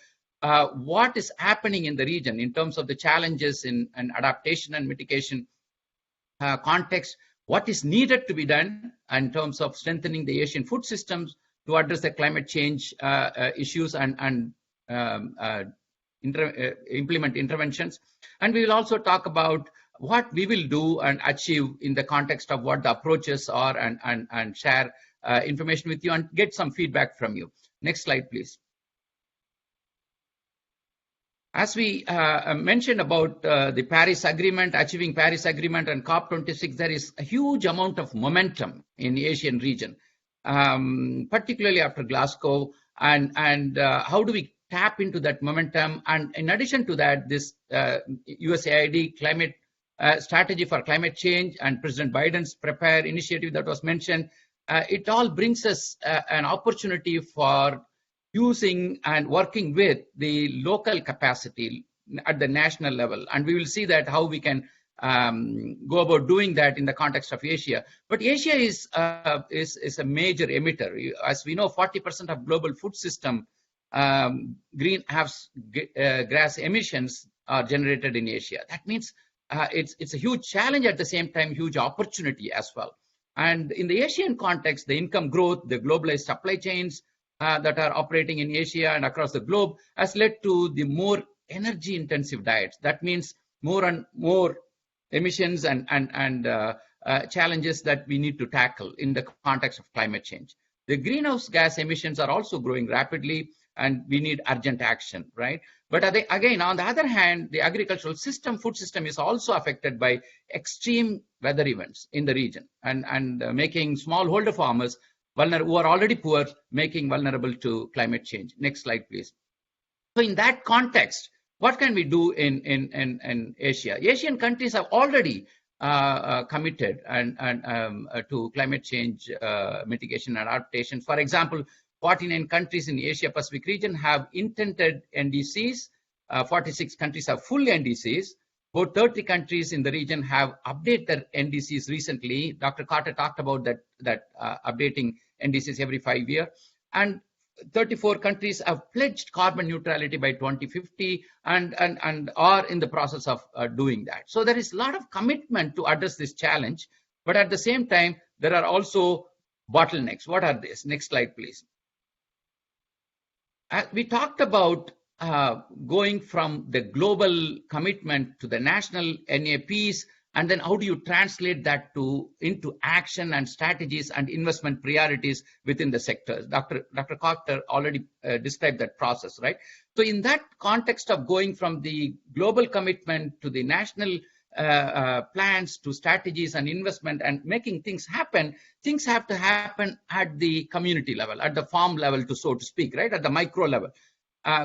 what is happening in the region in terms of the challenges in adaptation and mitigation context, what is needed to be done in terms of strengthening the Asian food systems to address the climate change issues and implement interventions. And we will also talk about what we will do and achieve in the context of what the approaches are and share information with you and get some feedback from you. Next slide, please. As we mentioned about the Paris Agreement, achieving Paris Agreement and COP26, there is a huge amount of momentum in the Asian region, particularly after Glasgow. And how do we tap into that momentum? And in addition to that, this USAID climate strategy for climate change and President Biden's Prepare initiative that was mentioned, it all brings us an opportunity for using and working with the local capacity at the national level. And we will see that how we can go about doing that in the context of Asia. But Asia is a major emitter. As we know, 40% of global food system greenhouse gas emissions are generated in Asia. That means it's a huge challenge, at the same time, huge opportunity as well. And in the Asian context, the income growth, the globalized supply chains that are operating in Asia and across the globe has led to the more energy intensive diets. That means more and more emissions and challenges that we need to tackle in the context of climate change. The greenhouse gas emissions are also growing rapidly, and we need urgent action, right? But again, on the other hand, the agricultural system, food system is also affected by extreme weather events in the region and making smallholder farmers who are already poor, making vulnerable to climate change. Next slide, please. So in that context, what can we do in Asia? Asian countries have already committed to climate change mitigation and adaptation. For example, 49 countries in the Asia Pacific region have intended NDCs. 46 countries have full NDCs. About 30 countries in the region have updated their NDCs recently. Dr. Carter talked about that updating NDCs every 5 years. And 34 countries have pledged carbon neutrality by 2050 and are in the process of doing that. So there is a lot of commitment to address this challenge, but at the same time, there are also bottlenecks. What are these? Next slide, please. We talked about going from the global commitment to the national NAPs, and then how do you translate that into action and strategies and investment priorities within the sectors? Dr. Cochter already described that process, right? So in that context of going from the global commitment to the national plans to strategies and investment and making things happen, things have to happen at the community level, at the farm level, so to speak, right? At the micro level,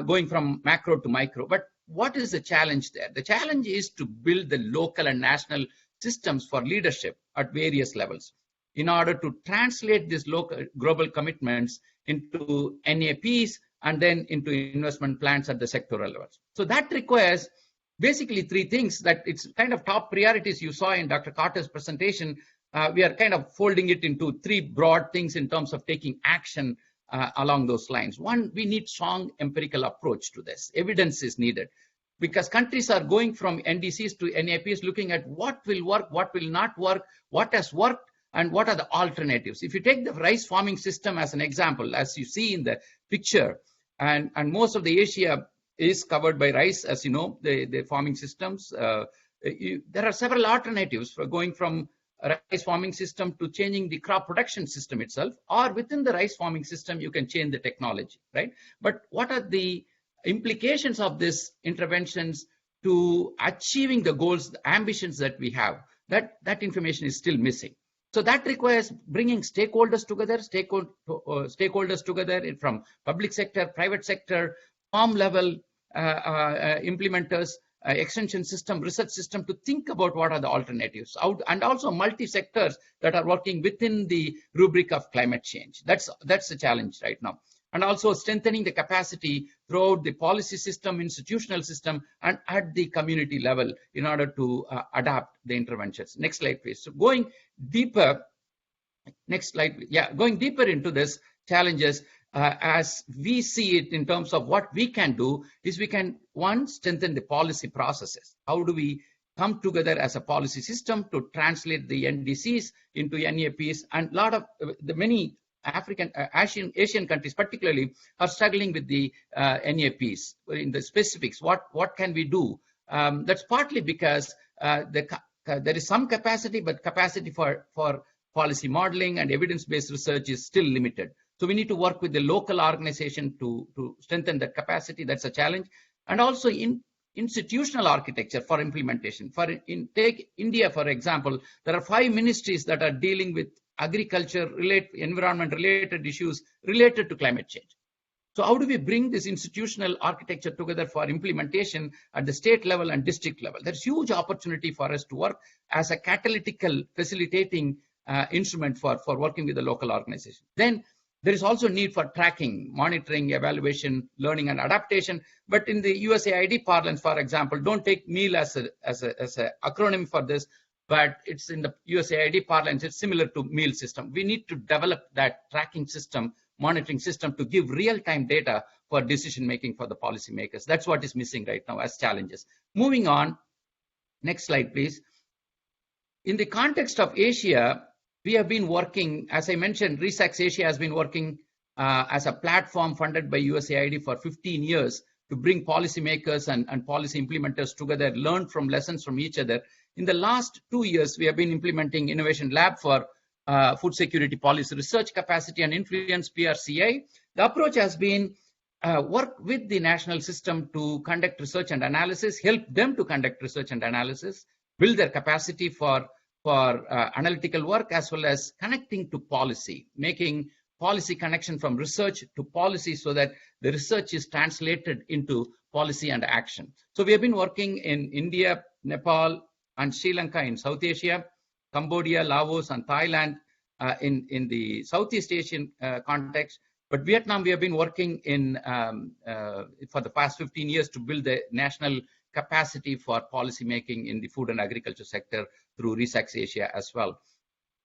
going from macro to micro. But what is the challenge there? The challenge is to build the local and national systems for leadership at various levels in order to translate these local global commitments into NAPs and then into investment plans at the sectoral levels. So that requires basically three things that it's kind of top priorities you saw in Dr. Carter's presentation. We are kind of folding it into three broad things in terms of taking action along those lines. One, we need strong empirical approach to this. Evidence is needed because countries are going from NDCs to NAPs looking at what will work, what will not work, what has worked, and what are the alternatives. If you take the rice farming system as an example, as you see in the picture, and most of the Asia is covered by rice, as you know, the farming systems. There are several alternatives for going from a rice farming system to changing the crop production system itself, or within the rice farming system, you can change the technology, right? But what are the implications of these interventions to achieving the goals, the ambitions that we have? That information is still missing. So that requires bringing stakeholders together, from public sector, private sector, farm level implementers, extension system, research system to think about what are the alternatives, and also multi-sectors that are working within the rubric of climate change. That's the challenge right now. And also strengthening the capacity throughout the policy system, institutional system, and at the community level in order to adapt the interventions. Next slide, please. So going deeper, next slide, yeah, going deeper into this challenges, as we see it in terms of what we can do is we can, one, strengthen the policy processes. How do we come together as a policy system to translate the NDCs into NAPs? And a lot of the many Asian countries particularly are struggling with the NAPs in the specifics. What can we do? That's partly because there is some capacity, but capacity for policy modeling and evidence-based research is still limited. So we need to work with the local organization to strengthen that capacity. That's a challenge. And also in institutional architecture for implementation. Take India, for example, there are 5 ministries that are dealing with agriculture, environment-related issues related to climate change. So how do we bring this institutional architecture together for implementation at the state level and district level? There's huge opportunity for us to work as a catalytical facilitating instrument for working with the local organization. Then there is also need for tracking, monitoring, evaluation, learning, and adaptation. But in the USAID parlance, for example, don't take MEAL as an acronym for this, but it's in the USAID parlance, it's similar to MEAL system. We need to develop that tracking system, monitoring system to give real-time data for decision-making for the policymakers. That's what is missing right now as challenges. Moving on, next slide, please. In the context of Asia, we have been working, as I mentioned, RESACS Asia has been working as a platform funded by USAID for 15 years to bring policymakers and policy implementers together, learn from lessons from each other. In the last 2 years, we have been implementing Innovation Lab for Food Security Policy Research Capacity and Influence, PRCI. The approach has been work with the national system to conduct research and analysis, help them to conduct research and analysis, build their capacity for analytical work, as well as connecting to policy, making policy connection from research to policy so that the research is translated into policy and action. So we have been working in India, Nepal, and Sri Lanka in South Asia, Cambodia, Laos, and Thailand in the Southeast Asian context. But Vietnam, we have been working in for the past 15 years to build the national capacity for policy making in the food and agriculture sector through RESACS Asia as well.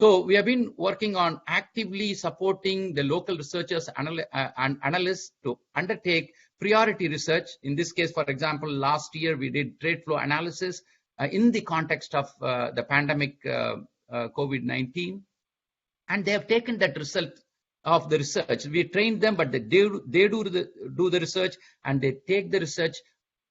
So we have been working on actively supporting the local researchers and analysts to undertake priority research. In this case, for example, last year we did trade flow analysis in the context of the pandemic COVID-19. And they have taken that result of the research. We trained them, but they do the research, and they take the research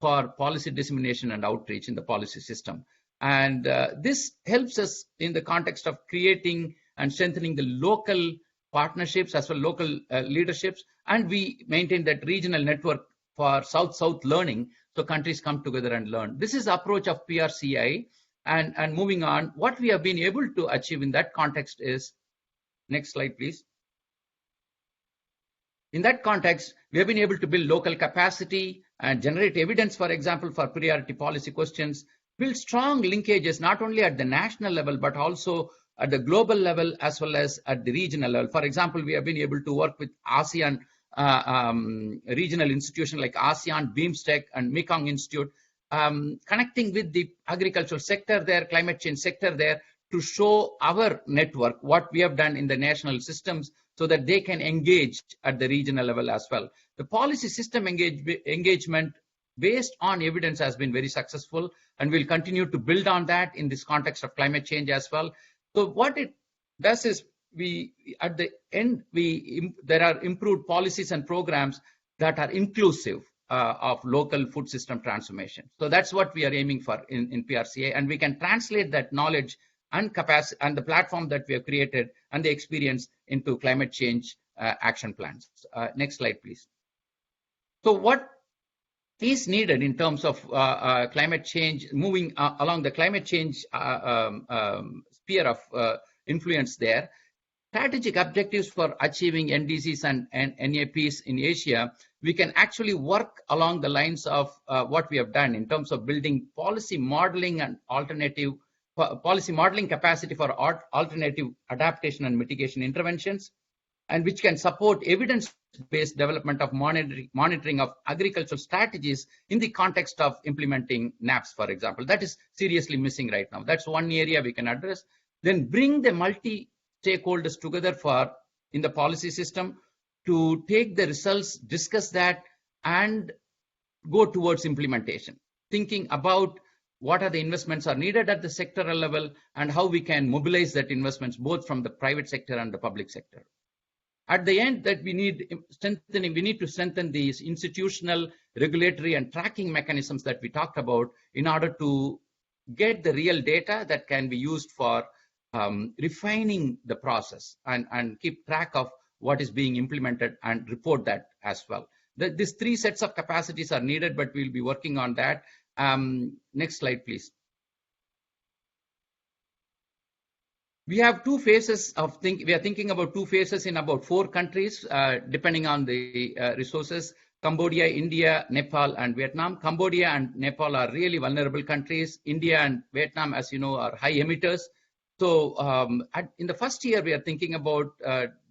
for policy dissemination and outreach in the policy system. And this helps us in the context of creating and strengthening the local partnerships as well local leaderships. And we maintain that regional network for South-South learning, so countries come together and learn. This is the approach of PRCI. And moving on, what we have been able to achieve in that context is, next slide, please. In that context, we have been able to build local capacity and generate evidence, for example, for priority policy questions, build strong linkages, not only at the national level, but also at the global level, as well as at the regional level. For example, we have been able to work with ASEAN regional institutions like ASEAN, BIMSTEC, and Mekong Institute, connecting with the agricultural sector there, climate change sector there, to show our network, what we have done in the national systems, so that they can engage at the regional level as well. The policy system engagement based on evidence has been very successful, and we'll continue to build on that in this context of climate change as well. So what it does is, at the end, there are improved policies and programs that are inclusive of local food system transformation. So that's what we are aiming for in PRCA, and we can translate that knowledge and capacity and the platform that we have created and the experience into climate change action plans. Next slide, please. So what is needed in terms of climate change, moving along the climate change sphere of influence there? Strategic objectives for achieving NDCs and NAPs in Asia, we can actually work along the lines of what we have done in terms of building policy modeling and policy modeling capacity for alternative adaptation and mitigation interventions, and which can support evidence-based development of monitoring of agricultural strategies in the context of implementing NAPs, for example. That is seriously missing right now. That's one area we can address. Then bring the multi-stakeholders together in the policy system to take the results, discuss that, and go towards implementation, thinking about what are the investments are needed at the sectoral level and how we can mobilize that investments both from the private sector and the public sector. At the end, that we need to strengthen these institutional, regulatory, and tracking mechanisms that we talked about in order to get the real data that can be used for refining the process and keep track of what is being implemented and report that as well. These three sets of capacities are needed, but we'll be working on that. Next slide, please. We have two phases of we are thinking about two phases in about 4 countries, depending on the resources: Cambodia, India, Nepal, and Vietnam. Cambodia and Nepal are really vulnerable countries. India and Vietnam, as you know, are high emitters. So in the first year, we are thinking about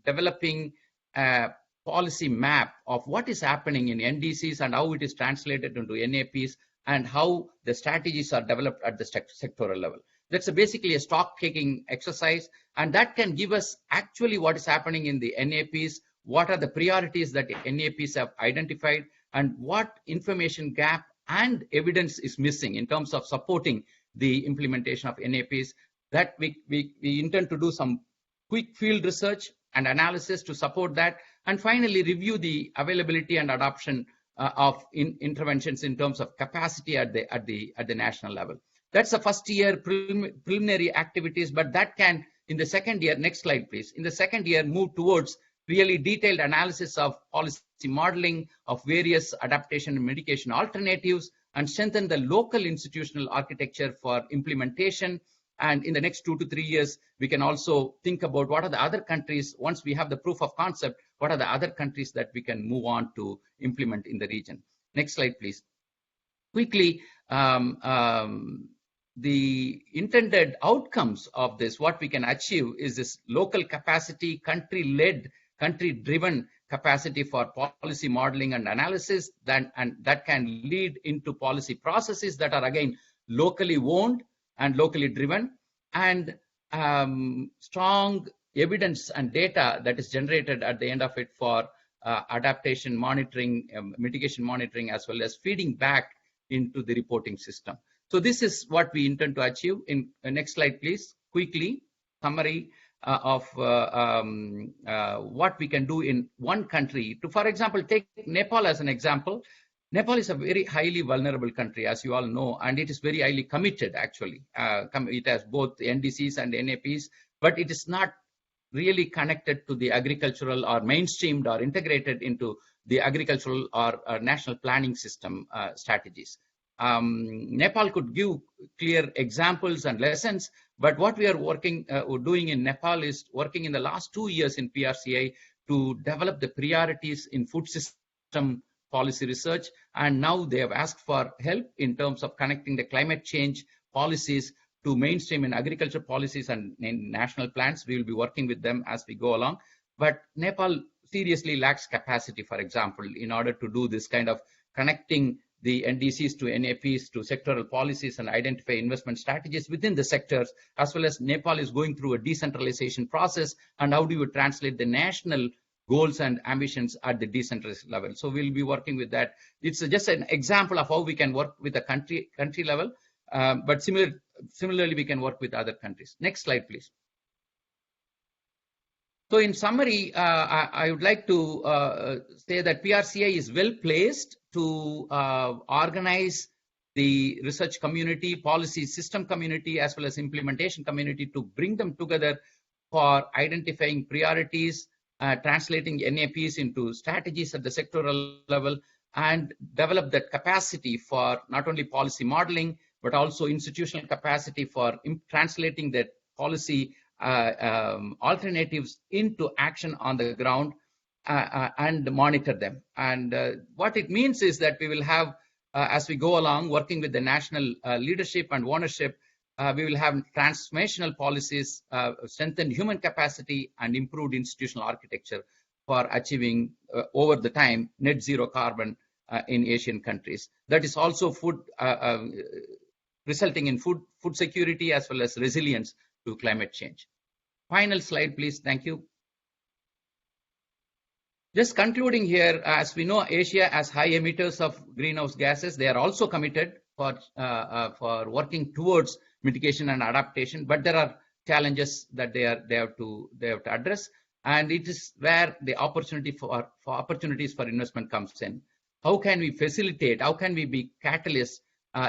developing a policy map of what is happening in NDCs and how it is translated into NAPs, and how the strategies are developed at the sectoral level. That's basically a stock-taking exercise, and that can give us actually what is happening in the NAPs, what are the priorities that the NAPs have identified, and what information gap and evidence is missing in terms of supporting the implementation of NAPs. That we intend to do some quick field research and analysis to support that, and finally review the availability and adoption of interventions in terms of capacity at the national level. That's the first year preliminary activities, but that can, in the second year, next slide please, in the second year move towards really detailed analysis of policy modeling of various adaptation and mitigation alternatives, and strengthen the local institutional architecture for implementation. And in the next 2 to 3 years, we can also think about what are the other countries, once we have the proof of concept, what are the other countries that we can move on to implement in the region. Next slide, please. Quickly, the intended outcomes of this, what we can achieve is this local capacity, country-led, country-driven capacity for policy modeling and analysis, and that can lead into policy processes that are again locally owned and locally driven, and strong evidence and data that is generated at the end of it for adaptation monitoring, mitigation monitoring, as well as feeding back into the reporting system. So this is what we intend to achieve. In next slide, please. Quickly, summary of what we can do in one country. To, for example, take Nepal as an example. Nepal is a very highly vulnerable country, as you all know, and it is very highly committed, actually. It has both NDCs and NAPs, but it is not really connected to the agricultural or mainstreamed or integrated into the agricultural or national planning system strategies. Nepal could give clear examples and lessons, but what we are doing in Nepal is working in the last 2 years in PRCI to develop the priorities in food system policy research, and now they have asked for help in terms of connecting the climate change policies to mainstream in agriculture policies and in national plans. We will be working with them as we go along. But Nepal seriously lacks capacity, for example, in order to do this kind of connecting the NDCs to NAPs to sectoral policies and identify investment strategies within the sectors, as well as Nepal is going through a decentralization process, and how do you translate the national goals and ambitions at the decentralized level. So we'll be working with that. It's just an example of how we can work with the country level, but similarly, we can work with other countries. Next slide, please. So in summary, I would like to say that PRCI is well placed to organize the research community, policy system community, as well as implementation community to bring them together for identifying priorities, translating NAPs into strategies at the sectoral level, and develop that capacity for not only policy modeling, but also institutional capacity for translating that policy alternatives into action on the ground and monitor them. And what it means is that we will have, as we go along, working with the national leadership and ownership, we will have transformational policies, strengthened human capacity, and improved institutional architecture for achieving over the time net zero carbon in Asian countries. That is also resulting in food security as well as resilience to climate change. Final slide, please. Thank you. Just concluding here, as we know, Asia has high emitters of greenhouse gases. They are also committed for working towards mitigation and adaptation, but there are challenges that they have to address, and it is where the opportunity for opportunities for investment comes in. How can we facilitate? How can we be catalysts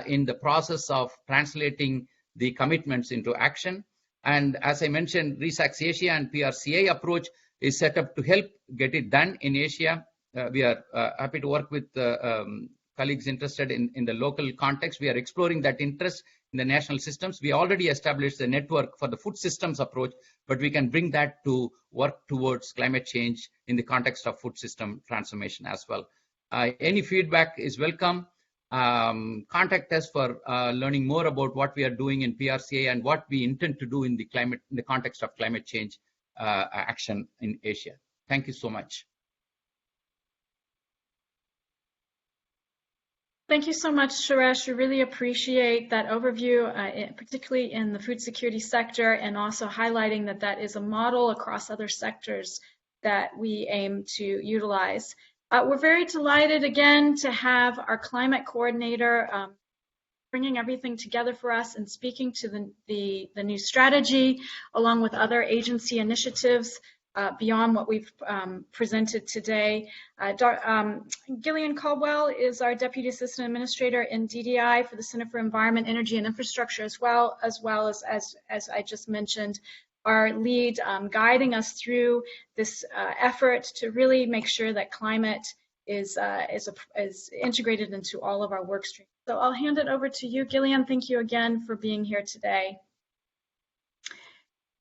in the process of translating the commitments into action? And as I mentioned, RESAC's Asia and PRCI approach is set up to help get it done in Asia. We are happy to work with colleagues interested in the local context. We are exploring that interest in the national systems. We already established the network for the food systems approach, but we can bring that to work towards climate change in the context of food system transformation as well. Any feedback is welcome. Contact us for learning more about what we are doing in PRCI and what we intend to do in the context of climate change action in Asia. Thank you so much. Thank you so much, Suresh. We really appreciate that overview, particularly in the food security sector, and also highlighting that is a model across other sectors that we aim to utilize. We're very delighted again to have our climate coordinator bringing everything together for us and speaking to the new strategy along with other agency initiatives beyond what we've presented today. Gillian Caldwell is our Deputy Assistant Administrator in DDI for the Center for Environment, Energy, and Infrastructure, as well as I just mentioned, our lead guiding us through this effort to really make sure that climate is integrated into all of our work streams. So I'll hand it over to you, Gillian. Thank you again for being here today.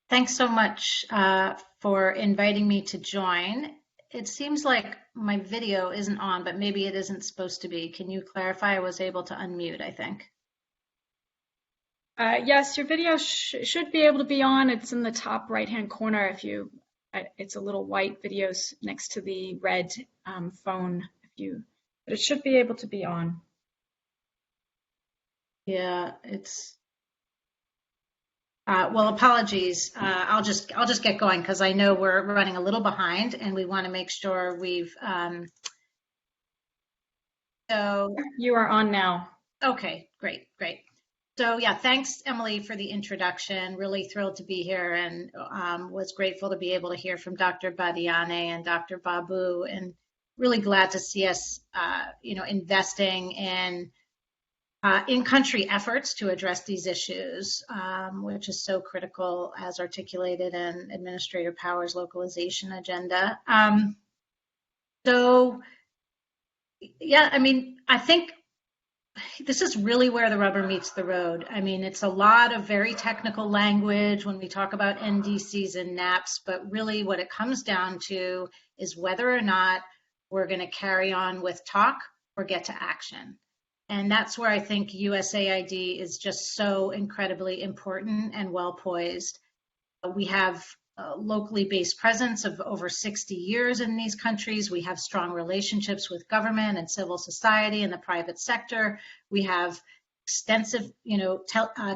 Thanks so much for inviting me to join. It seems like my video isn't on, but maybe it isn't supposed to be. Can you clarify? I was able to unmute, I think. Yes, your video should be able to be on. It's in the top right-hand corner. It's a little white video next to the red phone. But it should be able to be on. Yeah, Well, apologies. I'll just get going because I know we're running a little behind, and we want to make sure we've. So You are on now. okay, great. So yeah, thanks, Emily, for the introduction. Really thrilled to be here, and was grateful to be able to hear from Dr. Badiane and Dr. Babu, and really glad to see us, investing in country efforts to address these issues, which is so critical as articulated in Administrator Power's localization agenda. So yeah, I mean, I think this is really where the rubber meets the road. I mean, it's a lot of very technical language when we talk about NDCs and NAPs, but really what it comes down to is whether or not we're going to carry on with talk or get to action. And that's where I think USAID is just so incredibly important and well poised. We have a locally based presence of over 60 years in these countries. We have strong relationships with government and civil society and the private sector. We have extensive,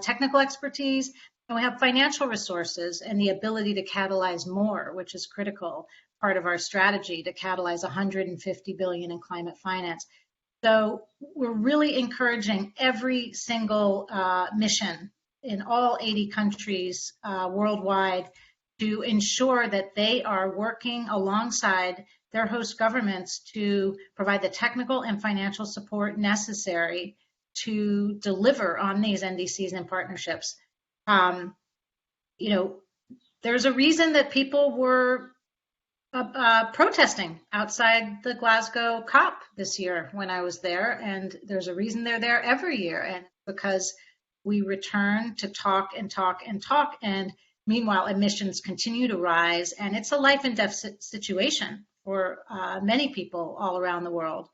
technical expertise, and we have financial resources and the ability to catalyze more, which is critical part of our strategy to catalyze 150 billion in climate finance. So we're really encouraging every single mission in all 80 countries worldwide to ensure that they are working alongside their host governments to provide the technical and financial support necessary to deliver on these NDCs and partnerships. There's a reason that people were protesting outside the Glasgow COP this year when I was there, and there's a reason they're there every year, and because we return to talk and talk and talk, and meanwhile emissions continue to rise, and it's a life and death situation for many people all around the world.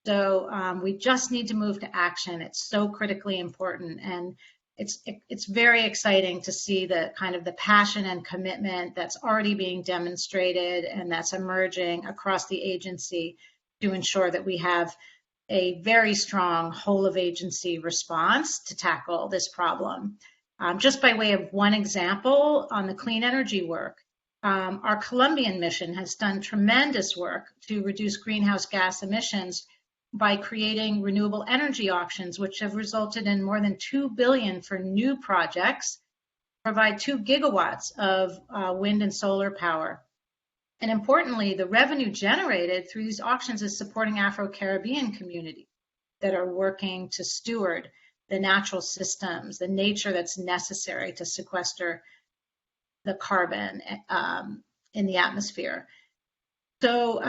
So we just need to move to action. It's so critically important, and it's very exciting to see the kind of the passion and commitment that's already being demonstrated and that's emerging across the agency to ensure that we have a very strong whole of agency response to tackle this problem. Just by way of one example, on the clean energy work, our Colombian mission has done tremendous work to reduce greenhouse gas emissions by creating renewable energy auctions, which have resulted in more than 2 billion for new projects, provide 2 gigawatts of wind and solar power. And importantly, the revenue generated through these auctions is supporting Afro-Caribbean communities that are working to steward the natural systems, the nature that's necessary to sequester the carbon in the atmosphere. So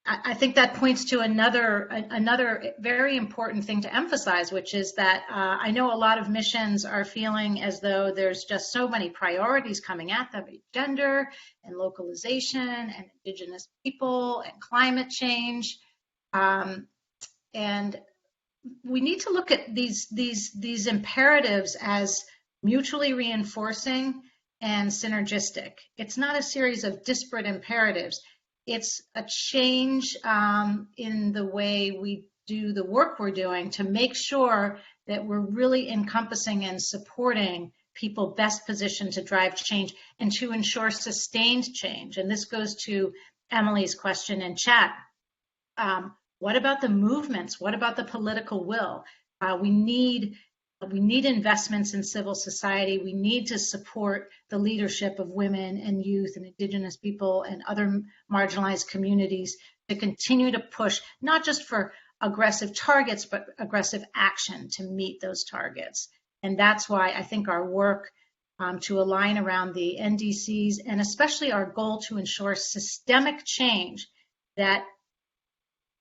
I think that points to another very important thing to emphasize, which is that I know a lot of missions are feeling as though there's just so many priorities coming at them: gender and localization and indigenous people and climate change. And we need to look at these imperatives as mutually reinforcing and synergistic. It's not a series of disparate imperatives. It's a change in the way we do the work we're doing to make sure that we're really encompassing and supporting people best positioned to drive change and to ensure sustained change. And this goes to Emily's question in chat. What about the movements? What about the political will? We need investments in civil society. We need to support the leadership of women and youth and indigenous people and other marginalized communities to continue to push, not just for aggressive targets, but aggressive action to meet those targets. And that's why I think our work to align around the NDCs, and especially our goal to ensure systemic change that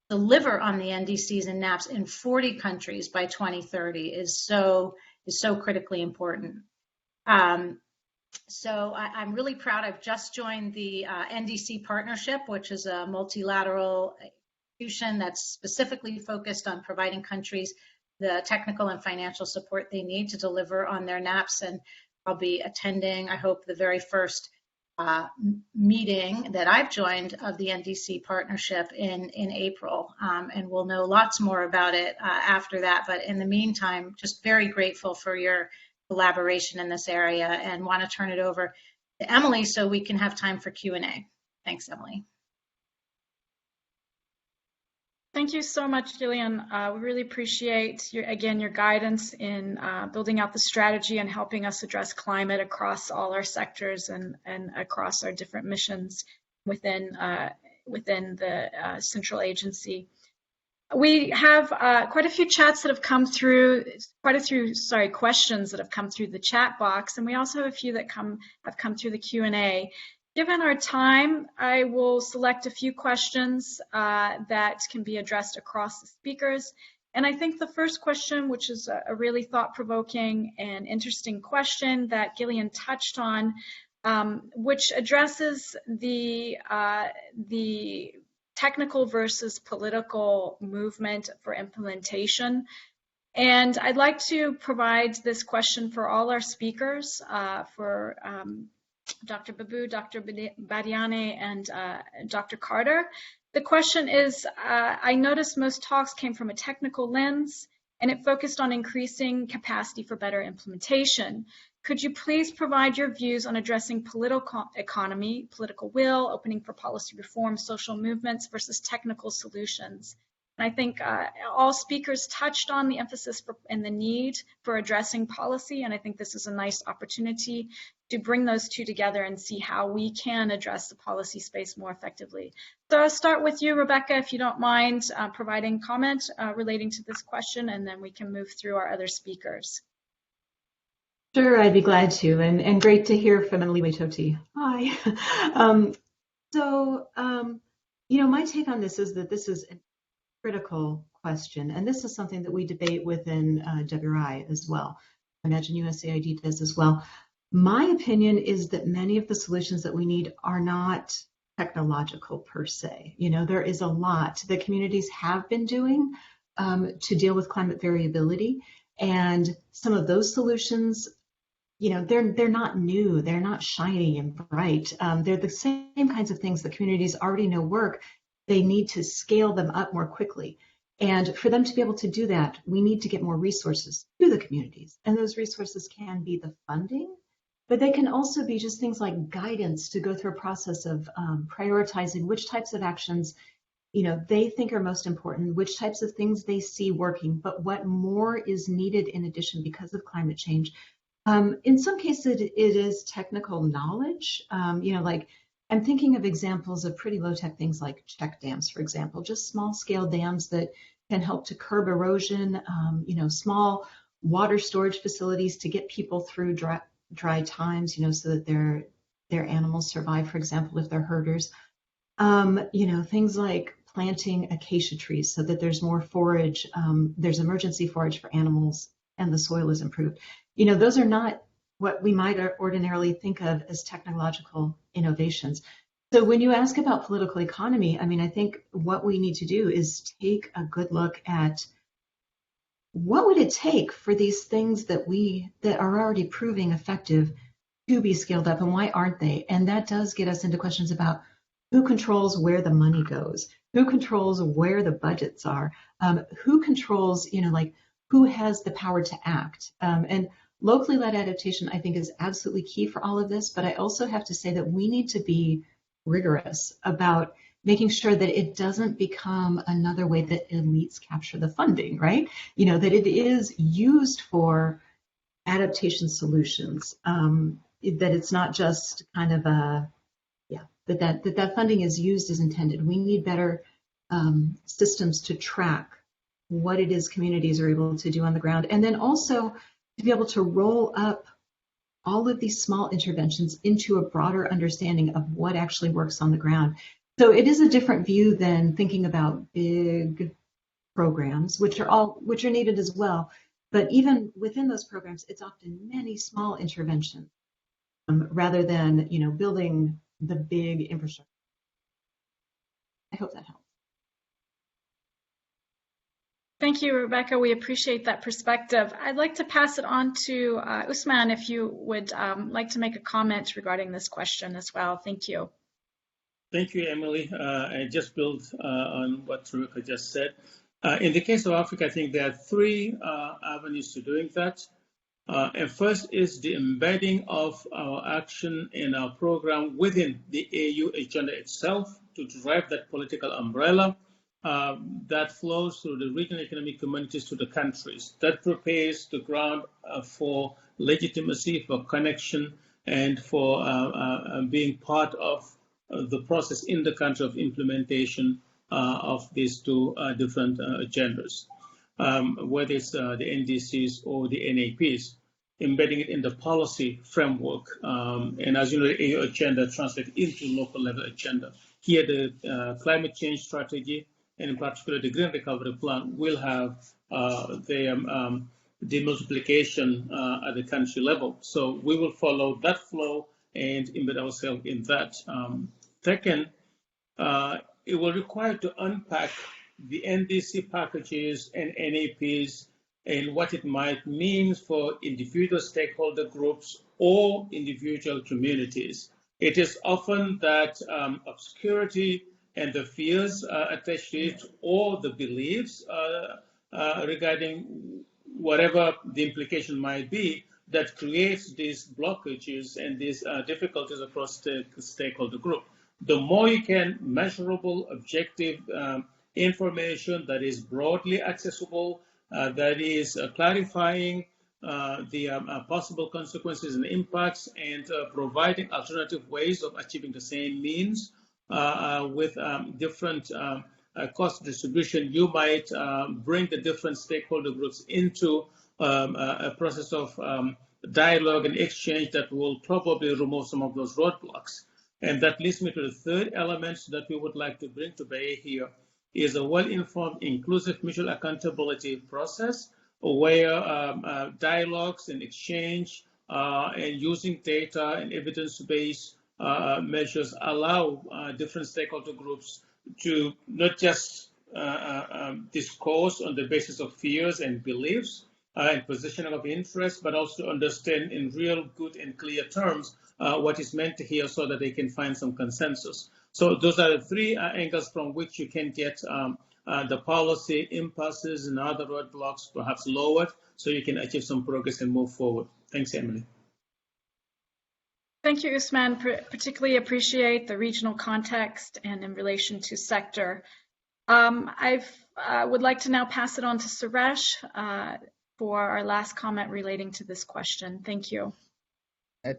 deliver on the NDCs and NAPs in 40 countries by 2030 is so critically important. So I'm really proud. I've just joined the NDC partnership, which is a multilateral institution that's specifically focused on providing countries the technical and financial support they need to deliver on their NAPs. And I'll be attending, I hope, the very first meeting that I've joined of the NDC partnership in April, and we'll know lots more about it after that. But in the meantime, just very grateful for your collaboration in this area, and want to turn it over to Emily so we can have time for Q&A. Thanks, Emily. Thank you so much, Gillian. We really appreciate, your guidance in building out the strategy and helping us address climate across all our sectors and across our different missions within the central agency. We have quite a few chats that have come through, questions that have come through the chat box, and we also have a few that have come through the Q&A. Given our time, I will select a few questions that can be addressed across the speakers. And I think the first question, which is a really thought-provoking and interesting question that Gillian touched on, which addresses the technical versus political movement for implementation. And I'd like to provide this question for all our speakers, for Dr. Babu, Dr. Badiane, and Dr. Carter. The question is, I noticed most talks came from a technical lens, and it focused on increasing capacity for better implementation. Could you please provide your views on addressing political economy, political will, opening for policy reform, social movements versus technical solutions? And I think all speakers touched on the emphasis and the need for addressing policy, and I think this is a nice opportunity to bring those two together and see how we can address the policy space more effectively. So I'll start with you, Rebecca, if you don't mind providing comment relating to this question, and then we can move through our other speakers. Sure, I'd be glad to, and great to hear from Emily Waitoti. Hi. My take on this is that this is a critical question, and this is something that we debate within WRI as well. I imagine USAID does as well. My opinion is that many of the solutions that we need are not technological per se. There is a lot that communities have been doing to deal with climate variability, and some of those solutions, they're not new, they're not shiny and bright. They're the same kinds of things that communities already know work. They need to scale them up more quickly. And for them to be able to do that, we need to get more resources to the communities. And those resources can be the funding, but they can also be just things like guidance to go through a process of prioritizing which types of actions they think are most important, which types of things they see working, but what more is needed in addition because of climate change. In some cases, it is technical knowledge. Like I'm thinking of examples of pretty low-tech things like check dams, for example, just small-scale dams that can help to curb erosion, small water storage facilities to get people through dry times, so that their animals survive, for example, if they're herders. Things like planting acacia trees so that there's more forage, there's emergency forage for animals, and the soil is improved. Those are not what we might ordinarily think of as technological innovations. So when you ask about political economy, I think what we need to do is take a good look at what would it take for these things that are already proving effective to be scaled up, and why aren't they? And that does get us into questions about who controls where the money goes, who controls where the budgets are, who controls, who has the power to act. And locally led adaptation, I think, is absolutely key for all of this, but I also have to say that we need to be rigorous about making sure that it doesn't become another way that elites capture the funding, right? That it is used for adaptation solutions, that it's not just kind of that funding is used as intended. We need better systems to track what it is communities are able to do on the ground, and then also to be able to roll up all of these small interventions into a broader understanding of what actually works on the ground. So it is a different view than thinking about big programs, which are needed as well. But even within those programs, it's often many small interventions rather than building the big infrastructure. I hope that helps. Thank you, Rebecca. We appreciate that perspective. I'd like to pass it on to Usman, if you would like to make a comment regarding this question as well. Thank you. Thank you, Emily. I just build on what Rebecca just said. In the case of Africa, I think there are three avenues to doing that. And first is the embedding of our action in our program within the AU agenda itself to drive that political umbrella that flows through the regional economic communities to the countries. That prepares the ground for legitimacy, for connection, and for being part of the process in the country of implementation of these two different agendas, whether it's the NDCs or the NAPs, embedding it in the policy framework. And as you know, the AU agenda translates into local level agenda. Here, the climate change strategy, and in particular the Green Recovery Plan, will have the multiplication at the country level. So we will follow that flow and embed ourselves in that. Second, it will require to unpack the NDC packages and NAPs and what it might mean for individual stakeholder groups or individual communities. It is often that obscurity and the fears attached to it, or the beliefs regarding whatever the implication might be, that creates these blockages and these difficulties across the stakeholder group. The more you can measurable, objective information that is broadly accessible, that is clarifying the possible consequences and impacts, and providing alternative ways of achieving the same means with different cost distribution, you might bring the different stakeholder groups into a process of dialogue and exchange that will probably remove some of those roadblocks. And that leads me to the third element that we would like to bring to bear here, is a well-informed, inclusive, mutual accountability process where dialogues and exchange and using data and evidence-based measures allow different stakeholder groups to not just discourse on the basis of fears and beliefs and positioning of interest, but also understand in real good and clear terms what is meant here so that they can find some consensus. So those are the three angles from which you can get the policy impasses and other roadblocks perhaps lowered so you can achieve some progress and move forward. Thanks, Emily. Thank you, Usman. Particularly appreciate the regional context and in relation to sector. I would like to now pass it on to Suresh for our last comment relating to this question. Thank you.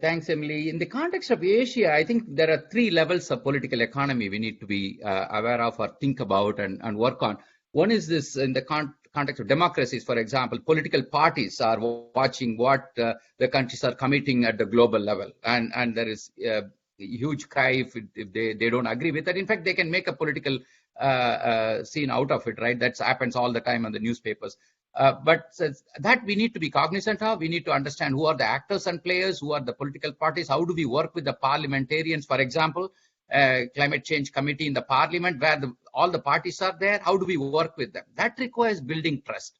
Thanks, Emily. In the context of Asia, I think there are three levels of political economy we need to be aware of or think about and work on. One is this in the context of democracies, for example, political parties are watching what the countries are committing at the global level. And there is a huge cry if they don't agree with that. In fact, they can make a political scene out of it, right? That happens all the time on the newspapers. But that we need to be cognizant of. We need to understand who are the actors and players, who are the political parties, how do we work with the parliamentarians, for example, climate change committee in the parliament where all the parties are there, how do we work with them? That requires building trust.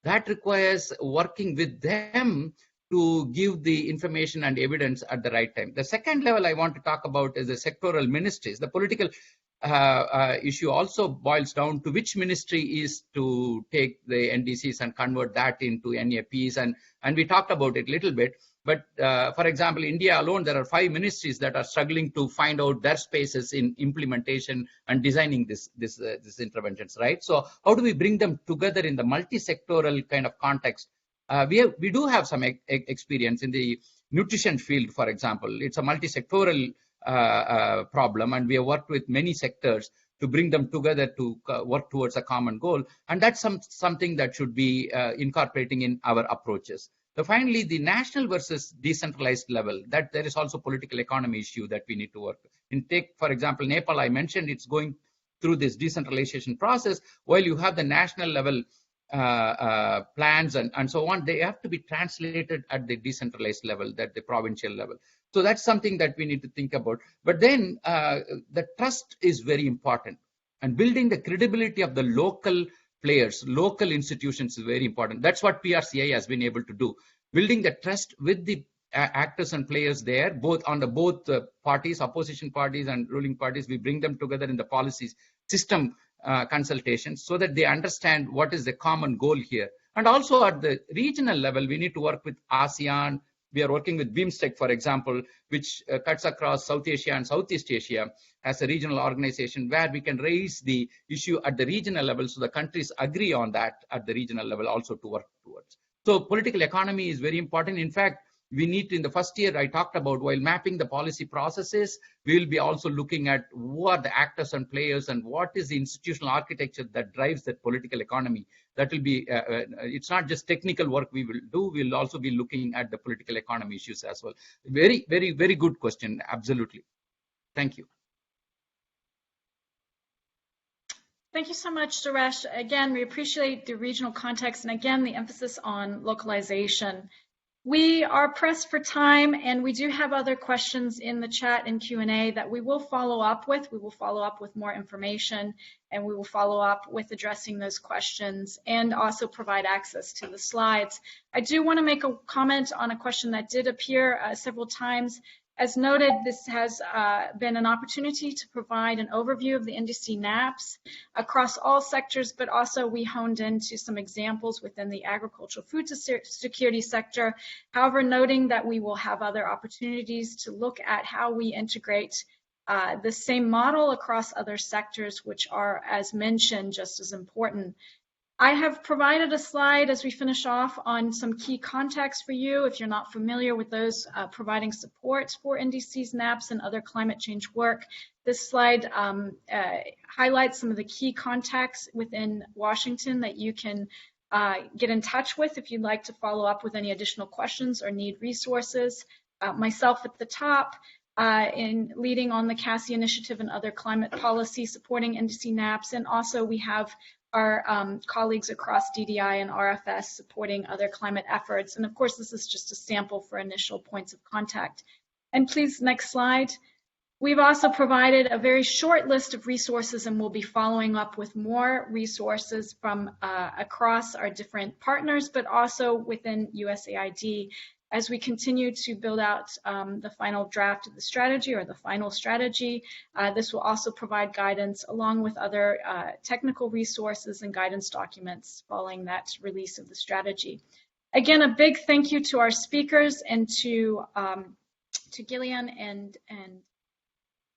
That requires working with them to give the information and evidence at the right time. The second level I want to talk about is the sectoral ministries. The political issue also boils down to which ministry is to take the NDCs and convert that into NAPs. And we talked about it a little bit. But for example, India alone, there are 5 ministries that are struggling to find out their spaces in implementation and designing this interventions, right? So how do we bring them together in the multi-sectoral kind of context? We do have some experience in the nutrition field, for example. It's a multi-sectoral problem, and we have worked with many sectors to bring them together to work towards a common goal. And that's something that should be incorporating in our approaches. So finally, the national versus decentralized level, that there is also political economy issue that we need to work. Take, for example, Nepal, I mentioned it's going through this decentralization process. While you have the national level plans and so on, they have to be translated at the decentralized level, at the provincial level. So that's something that we need to think about. But then the trust is very important, and building the credibility of the local players, local institutions is very important. That's what PRCI has been able to do, building the trust with the actors and players there, both parties, opposition parties and ruling parties. We bring them together in the policies system consultations so that they understand what is the common goal here And also at the regional level, we need to work with ASEAN. We are working with BIMSTEC, for example, which cuts across South Asia and Southeast Asia as a regional organization where we can raise the issue at the regional level so the countries agree on that at the regional level also to work towards. So political economy is very important. In fact, we need to, in the first year I talked about, while mapping the policy processes, we will be also looking at who are the actors and players and what is the institutional architecture that drives that political economy. That will be, it's not just technical work we will do, we'll also be looking at the political economy issues as well. Very, very, very good question, absolutely. Thank you. Thank you so much, Suresh. Again, we appreciate the regional context and again, the emphasis on localization. We are pressed for time, and we do have other questions in the chat and Q&A that we will follow up with. We will follow up with more information, and we will follow up with addressing those questions and also provide access to the slides. I do want to make a comment on a question that did appear several times. As noted, this has been an opportunity to provide an overview of the NDC NAPs across all sectors, but also we honed into some examples within the agricultural food security sector. However, noting that we will have other opportunities to look at how we integrate the same model across other sectors, which are, as mentioned, just as important. I have provided a slide as we finish off on some key context for you. If you're not familiar with those providing support for NDCs, NAPs, and other climate change work, this slide highlights some of the key contacts within Washington that you can get in touch with if you'd like to follow up with any additional questions or need resources. Myself at the top, in leading on the CACCI initiative and other climate policy supporting NDC NAPs, and also we have our colleagues across DDI and RFS supporting other climate efforts. And of course, this is just a sample for initial points of contact. And please, next slide. We've also provided a very short list of resources, and we'll be following up with more resources from across our different partners, but also within USAID. As we continue to build out the final draft of the strategy or the final strategy, this will also provide guidance along with other technical resources and guidance documents following that release of the strategy. Again, a big thank you to our speakers and to Gillian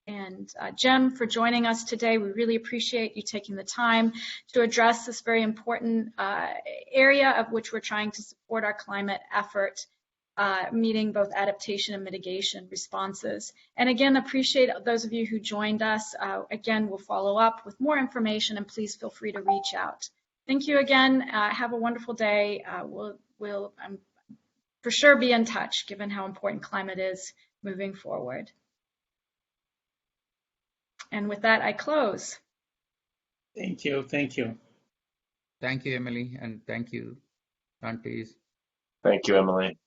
and Jem for joining us today. We really appreciate you taking the time to address this very important area of which we're trying to support our climate effort. Meeting both adaptation and mitigation responses. And again, appreciate those of you who joined us. Again, we'll follow up with more information, and please feel free to reach out. Thank you again. Have a wonderful day. We'll for sure be in touch, given how important climate is moving forward. And with that, I close. Thank you. Thank you. Thank you, Emily, and thank you, Dantes. Thank you, Emily.